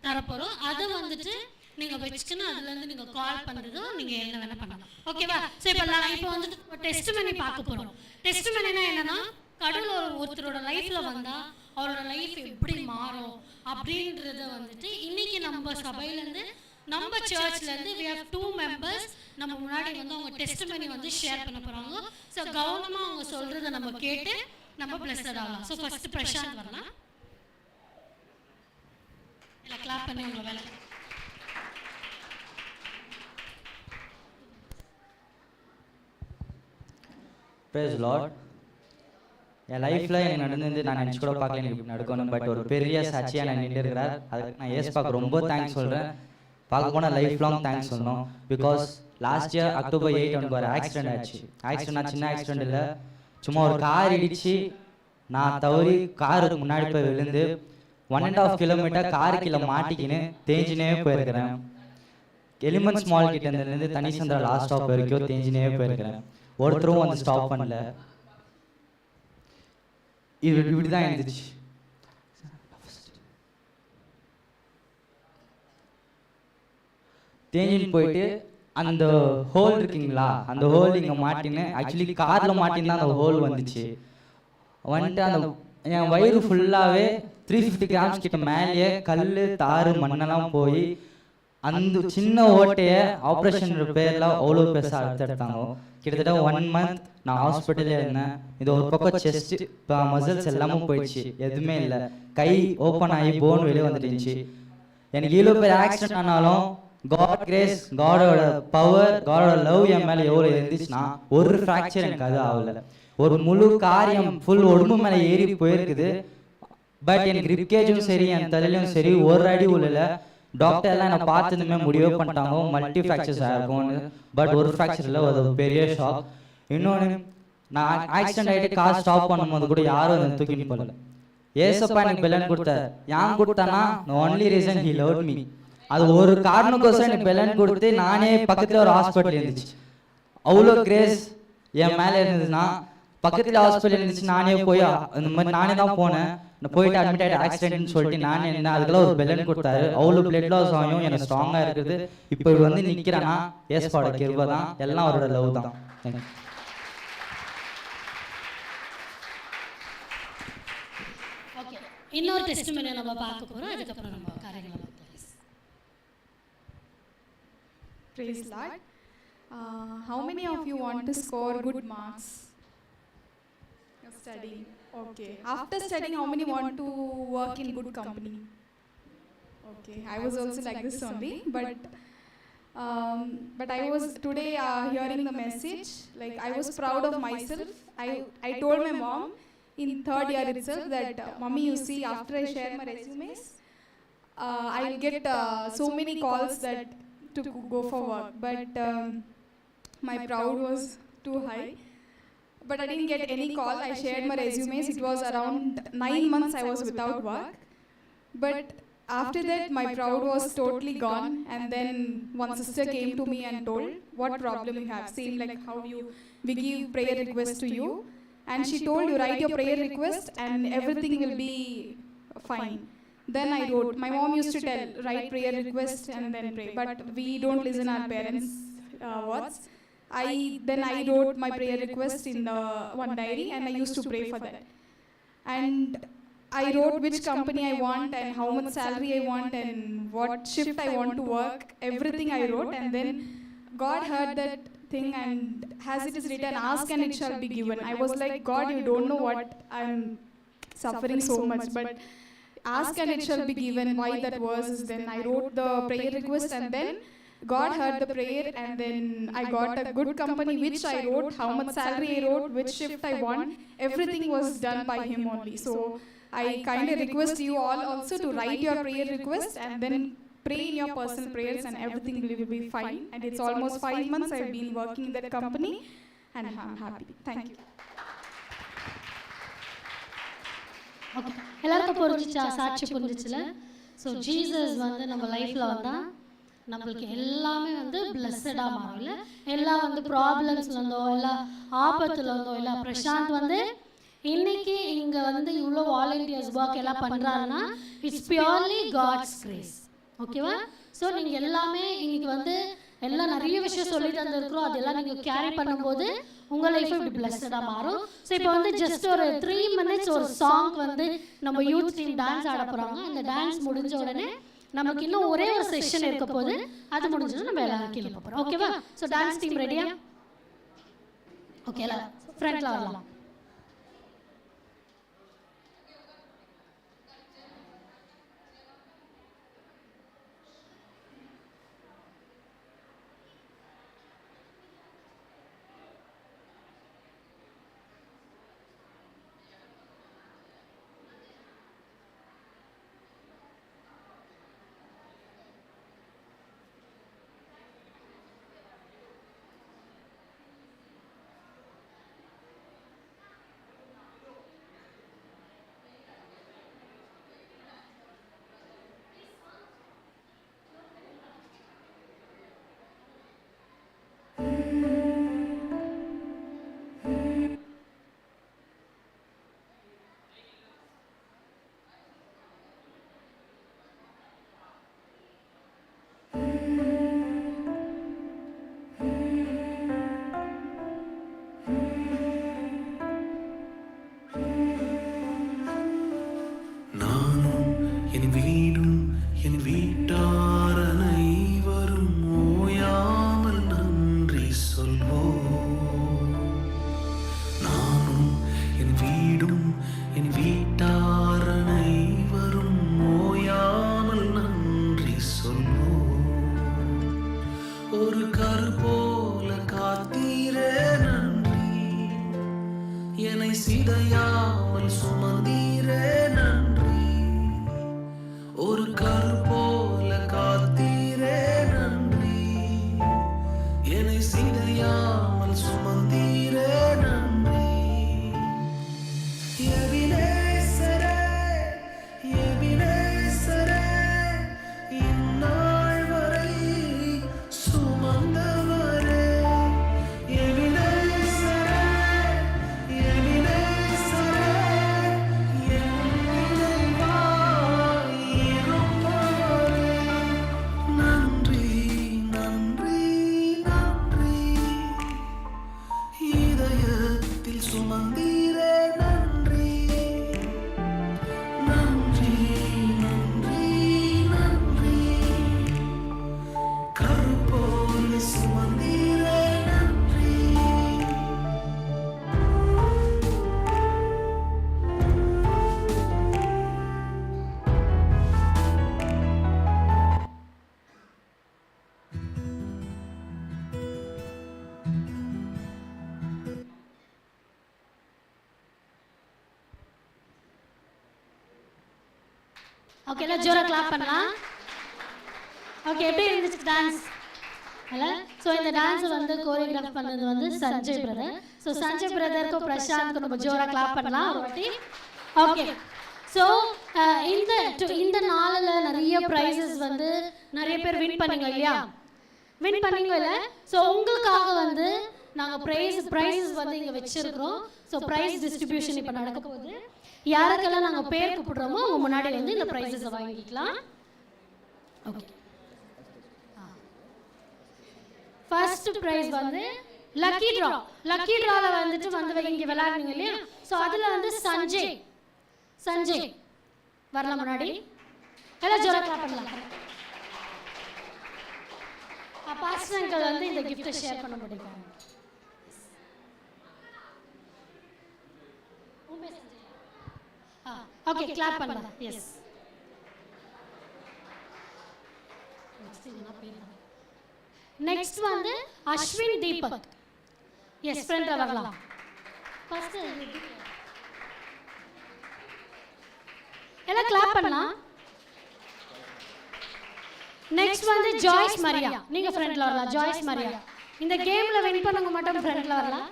தரப்போகிறோம். அதை வந்துட்டு நீங்கள் வச்சுக்கின்னு அதுலேருந்து நீங்கள் கால் பண்ணுறதும் நீங்கள் என்ன வேணால் பண்ணலாம். ஓகேவா? ஸோ இப்போ வந்துட்டு டெஸ்ட் மணி பார்க்க போகிறோம். டெஸ்ட் மணினா என்னென்னா, கடவுள் ஒருத்தரோட லைஃப்பில் வந்தால் அவரோட லைஃப் எப்படி மாறும் அப்படின்றத வந்துட்டு இன்னைக்கு நம்ம சபையிலேருந்து நம்ம சர்ச்லேருந்து we have 2 members நம்ம முன்னாடி வந்து அவங்க டெஸ்டிமனி வந்து ஷேர் பண்ண போகிறாங்க. ஸோ கவனமாக அவங்க சொல்கிறத நம்ம கேட்டு நம்ம பிளஸட் ஆகலாம். ஸோ ஃபஸ்ட்டு பிரசாந்த் வரலாம். இல்லை கிளாப் பண்ணி உங்களை வேலை. Praise the Lord. என் லைஃப்பில் எனக்கு நடந்து நான் நினச்சி கூட பார்க்கல எனக்கு இப்படி நடக்கணும். பட் ஒரு பெரிய சாட்சியாக நான் நின்று இருக்கிறார். அதுக்கு நான் ஏசப்பாக்கு ரொம்ப தேங்க்ஸ் சொல்கிறேன். பார்க்க போனால் லைஃப் லாங் தேங்க்ஸ் சொல்லணும். பிகாஸ் லாஸ்ட் இயர் October 8 எனக்கு ஒரு ஆக்சிடென்ட் ஆச்சு. ஆக்சிடென்ட் சின்ன ஆக்சிடென்ட் இல்லை, சும்மா ஒரு கார் இடிச்சு நான் தவறி காருக்கு முன்னாடி போய் விழுந்து 1.5 கிலோமீட்டர் காரு கீழே மாட்டிக்கின்னு தேஞ்சினே போயிருக்கிறேன். எலிமெண்ட்ஸ் மால் கிட்ட இருந்து தனிசந்திரா லாஸ்ட் ஸ்டாப் வரைக்கும் தேஞ்சினே போயிருக்கிறேன். ஒருத்தரும் வந்து ஸ்டாப் பண்ணல. இப்படிதான் இருந்துச்சு. தேஞ்சின்னு போயிட்டு அந்த ஹோல் இருக்குங்களா, அந்த ஹோல் இங்கே மாட்டின்னு ஆக்சுவலி காரில் மாட்டின்னு தான் அந்த ஹோல் வந்துச்சு. வந்துட்டு அந்த என் வயிறு ஃபுல்லாகவே 350 கிராம்ஸ் கிட்ட மேலேயே கல் தாறு மண்ணெல்லாம் போய் அந்த சின்ன ஓட்டையை ஆப்ரேஷன் பேரில் அவ்வளோ பெருசாக எடுத்தாங்க. கிட்டத்தட்ட 1 மந்த் நான் ஹாஸ்பிட்டலே இருந்தேன். இது ஒரு பக்கம் செஸ்ட் மசில்ஸ் எல்லாமே போயிடுச்சு, எதுவுமே இல்லை. கை ஓப்பன் ஆகி போன் வெளியே வந்துட்டுருந்துச்சு. எனக்கு இவ்வளோ பேர் ஆக்சிடென்ட் ஆனாலும் காட் கிரேஸ், காடோட பவர், காடோட லவ் என் மேலே எவ்வளோ இருந்துச்சுன்னா ஒரு ஃப்ராக்சர் எனக்கு அது ஆகலை. ஒரு முழு காரியம் ஃபுல் உடம்பு மேலே ஏறி போயிருக்குது. பட் எனக்கு ரிப்கேஜும் சரி என் தலையிலும் சரி ஒரு அடி உள்ள டாக்டர் எல்லாம் என்னை பார்த்ததுமே முடிவே பண்ணிட்டாங்க மல்டி ஃப்ராக்சர்ஸ் ஆகிருக்கும்னு. பட் ஒரு ஃப்ராக்சரில் அது ஒரு பெரிய ஷாக். இன்னொன்று, நான் ஆக்சிடென்ட் ஆகிட்டு கார் ஸ்டாப் பண்ணும்போது கூட யாரும் அதை தூக்கிட்டு போகல. ஏசப்பா எனக்கு பெலன் கொடுத்தார். ஏன் கொடுத்தானா, only reason he loved me. அது ஒரு காரணக்கோசம் எனக்கு பெலன் கொடுத்து நானே பக்கத்தில் ஒரு ஹாஸ்பிட்டல் இருந்துச்சு. அவ்வளோ கிரேஸ் என் மேலே இருந்ததுன்னா பக்கத்தில் ஹாஸ்பிட்டல் இருந்துச்சு. நானே போய் இந்த மாதிரி நானே தான் போனேன். போயிட்டு அட்மிட் ஆகிட்டு ஆக்சிடென்ட்னு சொல்லிட்டு நானே என்ன அதுக்கெல்லாம் ஒரு பெலன் கொடுத்தாரு. அவ்வளோ பிளட் லாஸ் ஆகும், எனக்கு ஸ்ட்ராங்காக இருக்குது. இப்போ வந்து நிற்கிறேன்னா ஏசப்பாவோட கிருபை தான், எல்லாம் அவரோட லவ் தான். தேங்க்யூ. ஓகே, இன்னொரு டெஸ்டிமனி நம்ம பார்க்க போறோம். அதுக்கப்புறம் நம்ம காரியங்களை பார்க்கலாம். Praise Lord. How many of you want to score good marks? You're studying. Okay. After studying, how many want to work in good company? Okay. I was also like this only, but I was today hearing the message. Like I was proud of myself. I told my mom in 3rd year itself that mommy, you see, after I share my resumes, I'll get so many calls that to go for work, but my proud was too high. But I didn't get any call. I shared my resumes. It was around 9 months I was without work. But after that, my proud was totally gone. And then one sister came to me and told, what problem you have? Same like how we give prayer request to you. And she told, you write your prayer request and everything will be fine. Then I wrote, my mom used to tell, write prayer request and then pray. But we don't listen our parents' words. Then I wrote my prayer request in one diary and I used to pray for that. And I wrote which company I want and how much salary I want and what shift I want to work. Everything I wrote, and then God heard that thing, and as it is written, ask and it shall be given. I was like, God, you don't know what I'm suffering so much, but ask and it shall be given. Why that verse is then I wrote the prayer request, and then God heard the prayer, and then I got a good company which I wrote, how much salary I wrote, which shift I want. Everything was done by him only. So I kindly request you all also to write your prayer request and then pray in your personal prayers, and everything will be fine. And it's almost 5 months I've been working in that company and I'm happy. Thank you. Okay, எல்லாருக்கும் புரிஞ்சிச்சா? சாட்சி புரிஞ்சிச்சுல? So Jesus வந்து நம்ம லைஃப்பில் வந்தால் நம்மளுக்கு எல்லாமே வந்து பிளஸ்ஸடாக மாறும். இல்லை எல்லாம் வந்து ப்ராப்ளம்ஸ்ல இருந்தோ, எல்லா ஆபத்துல இருந்தோ, இல்லை பிரசாந்த் வந்து இன்னைக்கு இங்கே வந்து இவ்வளோ வாலண்டியர்ஸ் ஒர்க் எல்லாம் பண்ணுறாருன்னா இட்ஸ் பியூர்லி காட்ஸ் கிரேஸ். ஓகேவா? ஸோ நீங்கள் எல்லாமே இன்னைக்கு வந்து எல்லாம் நிறைய விஷயம் சொல்லி தந்துருக்குறோம். அதெல்லாம் நீங்கள் கேரி பண்ணும்போது உங்கள் லைஃப் இப்படி பிளஸ்டாக மாறும். ஸோ இப்போ வந்து ஜஸ்ட் ஒரு 3 minutes ஒரு சாங் வந்து நம்ம யூத் டீம் டான்ஸ் ஆட போகிறாங்க. அந்த டான்ஸ் முடிஞ்ச உடனே நமக்கு இன்னும் ஒரே ஒரு செஷன் இருக்க போது, அது முடிஞ்சதும் நம்ம எல்லாரும் கீழே போகிறோம். ஓகேவா? ஸோ டான்ஸ் டீம் ரெடியா? ஓகே, எல்லாரும் ஃப்ரண்ட்ல வரலாம். ஒரு கரு போல காத்தீரே நன்றி, என்னை சிதையாமல் சுமந்தீரே நன்றி. ஒரு கரு போல காத்தீரே நன்றி, என்னை சிதையாமல் சுமந்தீரே நன்றி. எபினேசரே, எபினேசரே, இந்நாள் வரை சுமந்தவரே. எபினேசரே, எபினேசரே, என் நினைவாய் இருப்பவரே. நன்றி, நன்றி, நன்றி, இதயத்தில் சுமந்தீரே நன்றி. நன்றி, நன்றி, நன்றி, கருப்போல் சுமந்தீரே நன்றி. ஓகே, எல்லாம் ஜோரா கிளாப் பண்ணலாம். ஓகே, எப்படி இருந்துச்சு டான்ஸ்? இல்லை, ஸோ இந்த டான்ஸை வந்து கோரியோகிராஃப் பண்ணது வந்து சஞ்சய் பிரதர். ஸோ சஞ்சய் பிரதருக்கும் பிரசாந்த்க்கும் நம்ம ஜோரா கிளாப் பண்ணலாம் ஒரு வாட்டி. ஓகே, ஸோ இந்த நாளில் நிறைய ப்ரைஸஸ் வந்து நிறைய பேர் வின் பண்ணீங்க இல்லையா? வின் பண்ணீங்க இல்லை? ஸோ உங்களுக்காக வந்து நாங்கள் ப்ரைஸஸ் வந்து இங்கே வச்சுருக்கிறோம். ஸோ ப்ரைஸ் டிஸ்ட்ரிபியூஷன் இப்போ நடக்க போகுது. யாருக்கெல்லாம் நாங்கள் பேர் கூப்பிடுறோமோ அவங்க முன்னாடி வந்து இந்த ப்ரைஸஸை வாங்கிக்கலாம். ஓகே, ஃபர்ஸ்ட் ப்ரைஸ் வந்து லக்கி ட்ரா. லக்கி ட்ராவில் வந்துட்டு இங்கே விளையாடுனீங்க இல்லையா? ஸோ அதில் வந்து சஞ்சய் வரலாம் முன்னாடி. எல்லாம் ஜோரா கிளாப் பண்ணலாம். பாஸ்டர் அங்கிள் வந்து இந்த கிஃப்ட்டை ஷேர் பண்ண முடியும். ஓகே, கிளாப் பண்ணலாம். எஸ், நெக்ஸ்ட் வந்து அஸ்வின் தீபக். எஸ், ஃப்ரெண்ட் வரலாம். ஃபர்ஸ்ட் எல்லாம் கிளாப் பண்ணலாம். நெக்ஸ்ட் வந்து ஜாய்ஸ் மரியா. நீங்க ஃப்ரெண்ட்ல வரலாம். ஜாய்ஸ் மரியா, இந்த கேம்ல வின் பண்ணவங்க மட்டும் ஃப்ரெண்ட்ல வரலாம்.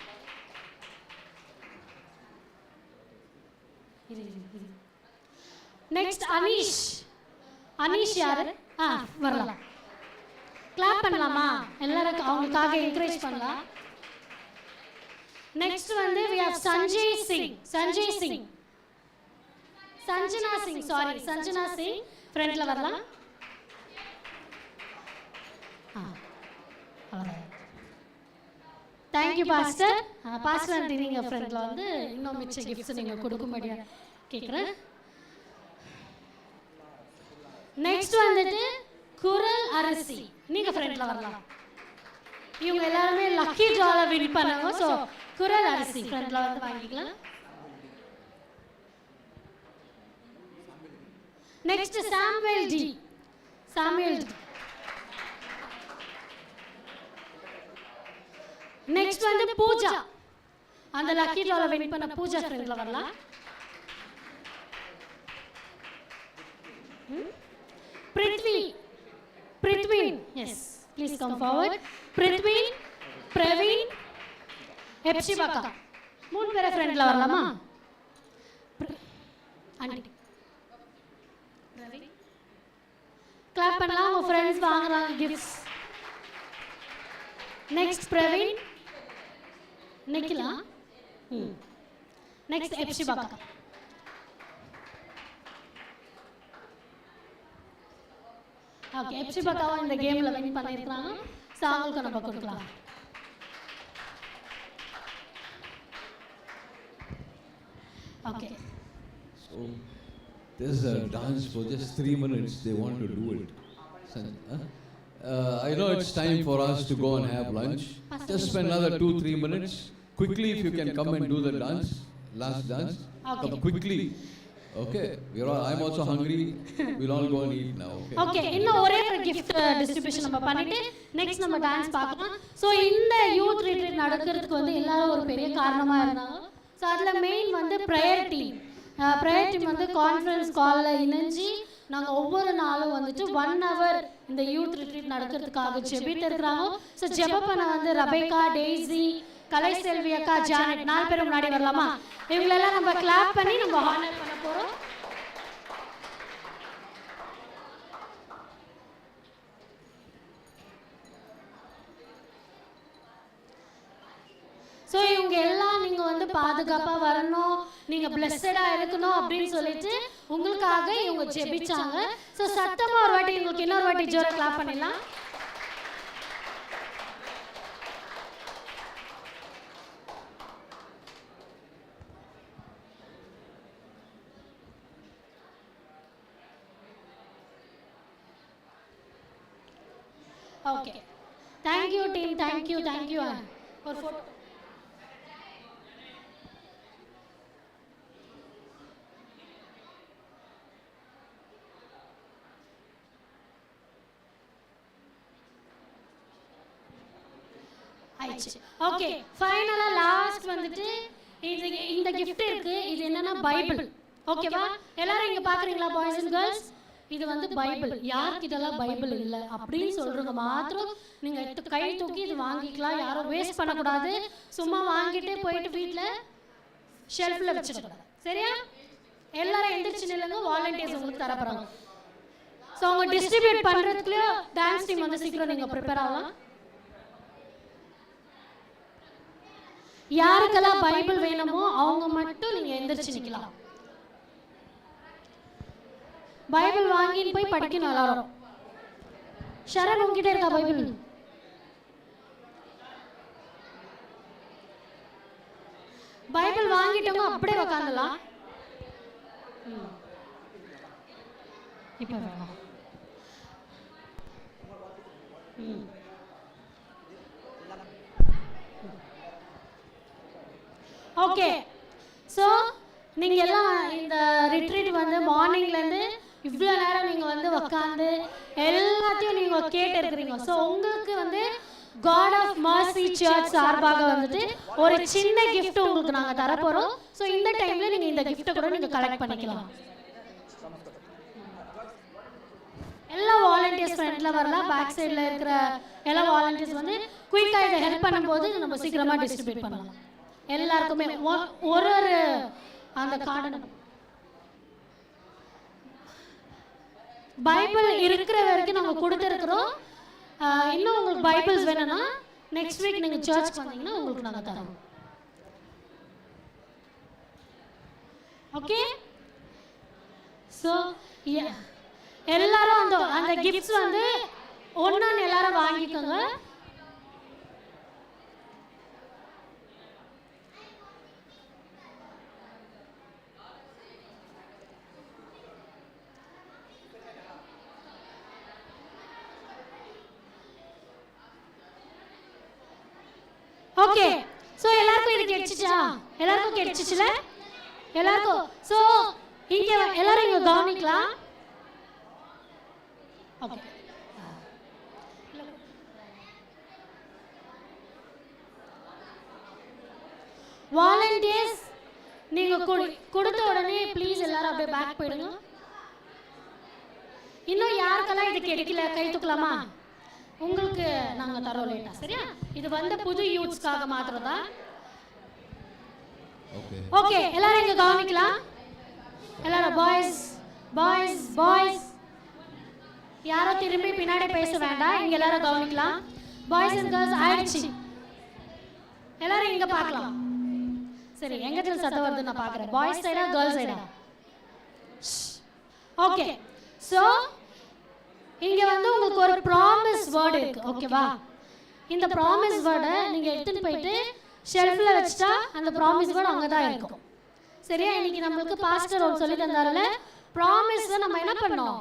நெக்ஸ்ட் அனீஷ் யாரு? வரலாம். கிளாப் பண்ணலாமா? எல்லாரும் அவங்களுக்காக என்கரேஜ் பண்ணலாம். நெக்ஸ்ட் வந்து we have சஞ்சய் சிங். சஞ்சனா சிங் ஃப்ரண்ட்ல வரலாம். Thank you pastor. Pastor aunty நீங்க ஃப்ரண்ட்ல வந்து இன்னும் மிச்ச கிஃப்ட்ஸ் நீங்க கொடுக்கும்படியா கேக்குறேன். நெக்ஸ்ட் வந்துட்டு குரல் அரசி, நீங்க ஃப்ரண்ட்ல வரலாம். இவங்க எல்லாரும் லக்கி டிரால வின் பண்ணாங்க. சோ குரல் அரசி ஃப்ரண்ட்ல வந்து வாங்கிக்கலாம். Next Samuel D. நெக்ஸ்ட் வந்து பூஜா. அந்த லக்கி டிரால வின் பண்ண பூஜா ஃப்ரண்ட்ல வரலாம். Prithvin, yes, please come forward. Prithvin, Praveen, Epshibaka. மூணு பேரை ஃப்ரெண்ட்ல வரலாமா? ஆண்டி பிரவீன் கிளாப் பண்ணலாம். உங்க ஃப்ரெண்ட்ஸ் வாங்குறாங்க gifts. Next Praveen, Nikhila. Next எப்ஷிபாக்கா. ஓகே, எப்ஷிபாக்காவும் இந்த கேம்ல வின் பண்ணிருக்காங்க. சாங்களுக்கு நம்ம கொடுக்கலாம். Okay. So there's a dance for just 3 minutes. They want to do it. I know it's time for us to go and have lunch. Just spend another 2-3 minutes. Quickly, if you can come and do the dance, last dance. Okay. Come quickly. Okay, I'm also hungry. We'll all go and eat now. Okay. Okay இன்னும் ஒரே ஒரு gift distribution நம்ம பண்ணிட்டு next நம்ம dance பார்க்கலாம். So இந்த youth retreat நடக்கிறதுக்கு வந்து எல்லாரும் ஒரு பெரிய காரணமாக இருந்தாங்க. ஸோ அதில் மெயின் வந்து ப்ரேயர் டீம் வந்து கான்ஃபரன்ஸ் காலில் இணைஞ்சி நாங்கள் ஒவ்வொரு நாளும் வந்துட்டு 1 hour இந்த யூத் ரிட்ரீட் நடக்கிறதுக்காக ஜெபிட்டு இருக்கிறாங்க. ஸோ ஜெப பண்ண வந்து ரபேக்கா, டெய்ஸி, கலை செல்வி அக்கா, ஜானட் 4 பேரும் முன்னாடி வரலாமா? இவங்களெல்லாம் நம்ம கிளாப் பண்ணி நம்ம ஹானர் பண்ண போகிறோம். ஸோ இவங்க எல்லாம் நீங்கள் வந்து பாதுகாப்பாக வரணும், நீங்கள் பிளெஸ்ஸடாக இருக்கணும் அப்படின்னு சொல்லிட்டு உங்களுக்காக இவங்க ஜெபிச்சாங்க. ஸோ சத்தமாக ஒரு வாட்டி உங்களுக்கு இன்னொரு வாட்டி ஜோர கிளாப் பண்ணிடலாம். Okay, thank you team, thank you. ஒரு ஃபோட்டோ. ஓகே, ஃபைனலா லாஸ்ட் வந்துட்டு இந்த gift இருக்கு. இது என்னன்னா பைபிள். ஓகேவா? எல்லாரும் இங்க பாக்குறீங்களா பாய்ஸ் அண்ட் கேர்ள்ஸ்? இது வந்து பைபிள். யாருக்கிட்டலாம் பைபிள் இல்லை அப்படின்னு சொல்றவங்க மாத்திரம் நீங்க கை தூக்கி இது வாங்கிக்கலாம். யாரும் வேஸ்ட் பண்ணக்கூடாது. சும்மா வாங்கிட்டு போயிட்டு வீட்டில் ஷெல்ஃபில் வச்சுக்கூடாது. சரியா? எல்லாரும் எந்திரிச்சு நில்லுங்க. வாலண்டியர்ஸ் உங்களுக்கு தரப்போறாங்க. ஸோ அவங்க டிஸ்ட்ரிபியூட் பண்றதுக்குள்ள டான்ஸ் டீம் வந்து சீக்கிரம் நீங்க ப்ரிப்பேர் ஆகலாம். யாருக்கெல்லாம் பைபிள் வேணுமோ அவங்க மட்டும் நீங்க எந்திரிச்சு நிக்கலாம். பைபிள் வாங்கிட்டு போய் படிக்கணும் எல்லாரும். ஷரண் உங்ககிட்ட இருக்கா பைபிள்? பைபிள் வாங்கிட்டவங்க அப்படியே உக்காந்துலாம். இப்ப வேணும். ஓகே, ஸோ நீங்கள் எல்லாம் இந்த ரிட்ரீட் வந்து மார்னிங்லேருந்து இவ்வளோ நேரம் நீங்கள் வந்து உக்காந்து எல்லாத்தையும் நீங்கள் கேட்டு இருக்கிறீங்க. ஸோ உங்களுக்கு வந்து காட் ஆஃப் மர்சி சர்ச் சார்பாக வந்துட்டு ஒரு சின்ன கிஃப்ட் உங்களுக்கு நாங்கள் தரப்போகிறோம். ஸோ இந்த டைமில் நீங்கள் இந்த கிஃப்ட்டை கூட நீங்கள் கலெக்ட் பண்ணிக்கலாம். எல்லா வாலண்டியர்ஸ் ஃப்ரண்ட்ல வரலாம். பேக் சைடில் இருக்கிற எல்லா வாலண்டியர்ஸ் வந்து குயிக்காக இதை ஹெல்ப் பண்ணும்போது நம்ம சீக்கிரமாக டிஸ்ட்ரிபியூட் பண்ணலாம். எல்லாருக்குமே ஒரு அந்த கார்டு பைபிள் இருக்கிற வரைக்கும் நாங்கள் கொடுத்துருக்குறோம். இன்னும் உங்களுக்கு பைபிள்ஸ் வேணும்னா நெக்ஸ்ட் வீக் நீங்கள் சர்ச்சுக்கு வந்தீங்கன்னா உங்களுக்கு நாங்கள் தரோம். ஓகே, ஸோ எல்லாரும் அந்த கிஃப்ட்ஸ் வந்து ஒன்று எல்லாரும் வாங்கிக்கோங்க. ஓகே, ஸோ எல்லாருக்கும் இது கிடைச்சிச்சா? எல்லாருக்கும் கிடைச்சிச்சுல? எல்லாருக்கும். ஸோ இங்கே எல்லாரும் இங்கே கவனிக்கலாம். ஓகே, வாலண்டியர்ஸ் நீங்கள் கொடுத்த உடனே ப்ளீஸ் எல்லாரும் அப்படியே பேக் போயிடுங்க. இன்னும் யாருக்கெல்லாம் இது கிடைக்கல கை தூக்கலாமா? உங்களுக்கு நாங்கள் தரோம் லேட்டா. சரியா? இது வந்து புது யூத்ஸ்க்காக மாத்திரம் தான். ஓகே, எல்லாரும் இங்க கவனிக்கலாம். எல்லாரும் பாய்ஸ் யாரும் திரும்பி பின்னாடி பேச வேண்டாம். இங்க எல்லாரும் கவனிக்கலாம். பாய்ஸ் அண்ட் கேர்ள்ஸ் ஆயிடுச்சு. எல்லாரும் இங்க பார்க்கலாம். சரி, எங்கத்துல சத்தம் வருது நான் பார்க்குறேன். பாய்ஸ் சைடா கேர்ள்ஸ் சைடா? ஓகே, ஸோ இங்க வந்து உங்களுக்கு ஒரு ப்ராமிஸ் வேர்டு இருக்கு. ஓகேவா? இந்த ப்ராமிஸ் வேர்டை நீங்க எடுத்துட்டு போயிட்டு ஷெல்ஃப்ல வச்சுட்டா அந்த ப்ராமிஸ் வேர்டு அங்கே தான் இருக்கும். சரியா? இன்னைக்கு நம்மளுக்கு பாஸ்டர் ஒரு சொல்லி தந்தாருல, ப்ராமிஸை நம்ம என்ன பண்ணோம்?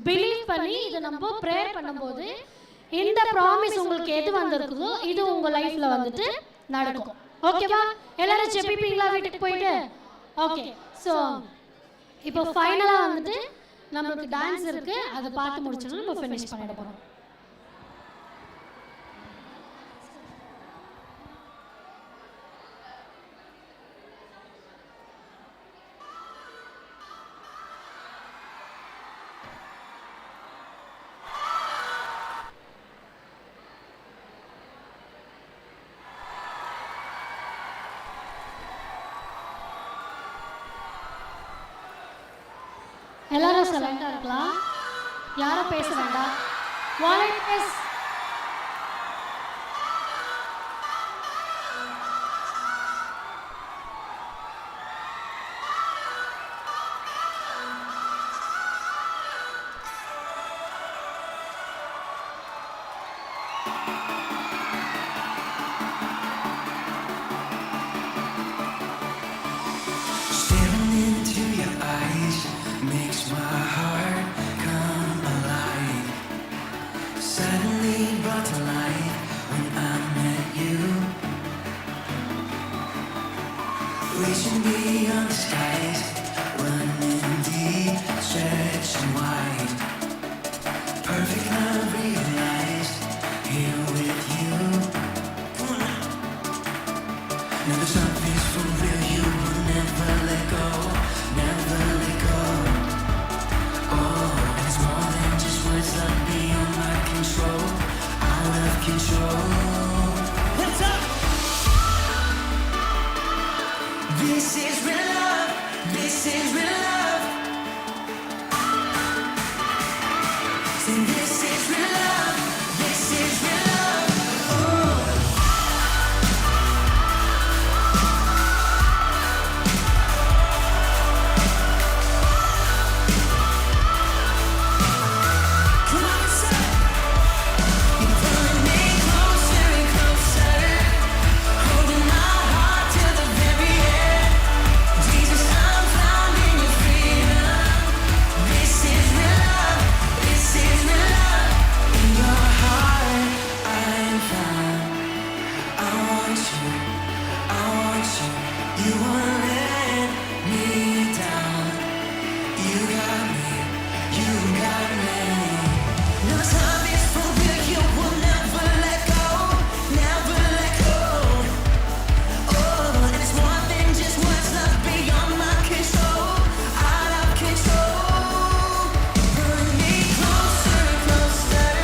பிலீவ் பண்ணி இதை நம்ம ப்ரேயர் பண்ணும்போது இந்த ப்ராமிஸ் உங்களுக்கு எது வந்திருக்குதோ இது உங்க லைஃப்ல வந்துட்டு நடக்கும். ஓகேவா? எல்லாரும் ஜெபிப்பீங்களா வீட்டுக்கு போயிட்டு? ஓகே, ஸோ இப்போ ஃபைனலாக வந்துட்டு நம்மளுக்கு டான்ஸ் இருக்குது, அதை பார்த்து முடிச்சோன்னா நம்ம ஃபினிஷ் பண்ணிட போகிறோம். எல்லாரும் சைலண்டாக இருக்கலாம், யாரும் பேச வேண்டாம். Volunteers Staring into your eyes makes my heart come alive. Suddenly brought to life when I met you. Reaching beyond the skies, running deep, stretching wide. Perfect love realized here with you. Now the something's for real, you will never let go, never let go. Oh, and it's more than just words that beyond my control, out of control. What's up? This is real love, this is real love. Say this is real love, this is real love. Oh. Come on, say. You're pulling me closer and closer, holding my heart till the very end. Jesus, I'm found in your freedom. This is real love, this is real love. In your heart, I'm found. I want you, I want you. You won't let me down. You got me, you got me. No time is for real, you will never let go, never let go. Oh, and it's more than just words love beyond my control, out of control. Pulling me closer and closer,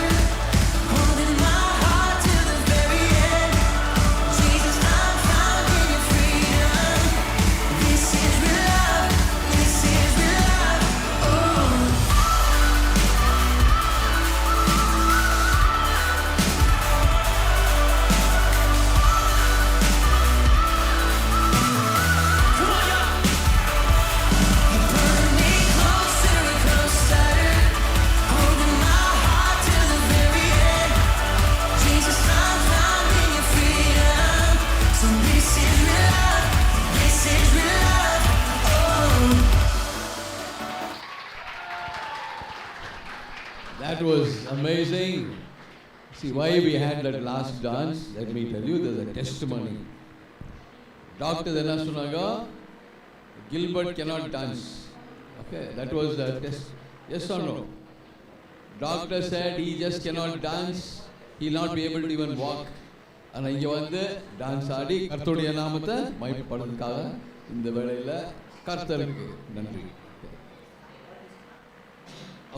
holding my heart till the very end. Jesus, I'm found in your freedom. This is real love, this is real love. Oh. Come on, y'all. You're pulling me closer and closer, holding my heart till the very end. Jesus, I'm found in your freedom. So this is real love, this is real love. Oh. That was amazing. See, why we had that last dance, let me tell you, there's a testimony. Doctor என்ன சொன்னாங்க? Gilbert cannot dance. Okay, that was the test. Yes or no? Doctor said he just cannot dance. He'll not be able to even walk. ஆனா இங்க வந்து dance ஆடி கர்த்தருடைய நாமத்தை மகிமைப்படுத்துறதுக்காக இந்த வேளையில கர்த்தருக்கு நன்றி.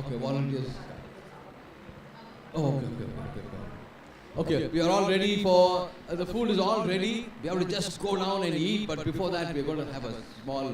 Okay, volunteers. Oh, okay. We are all ready for the food is all ready. We have to just go down and eat, but before that, we're going to have a small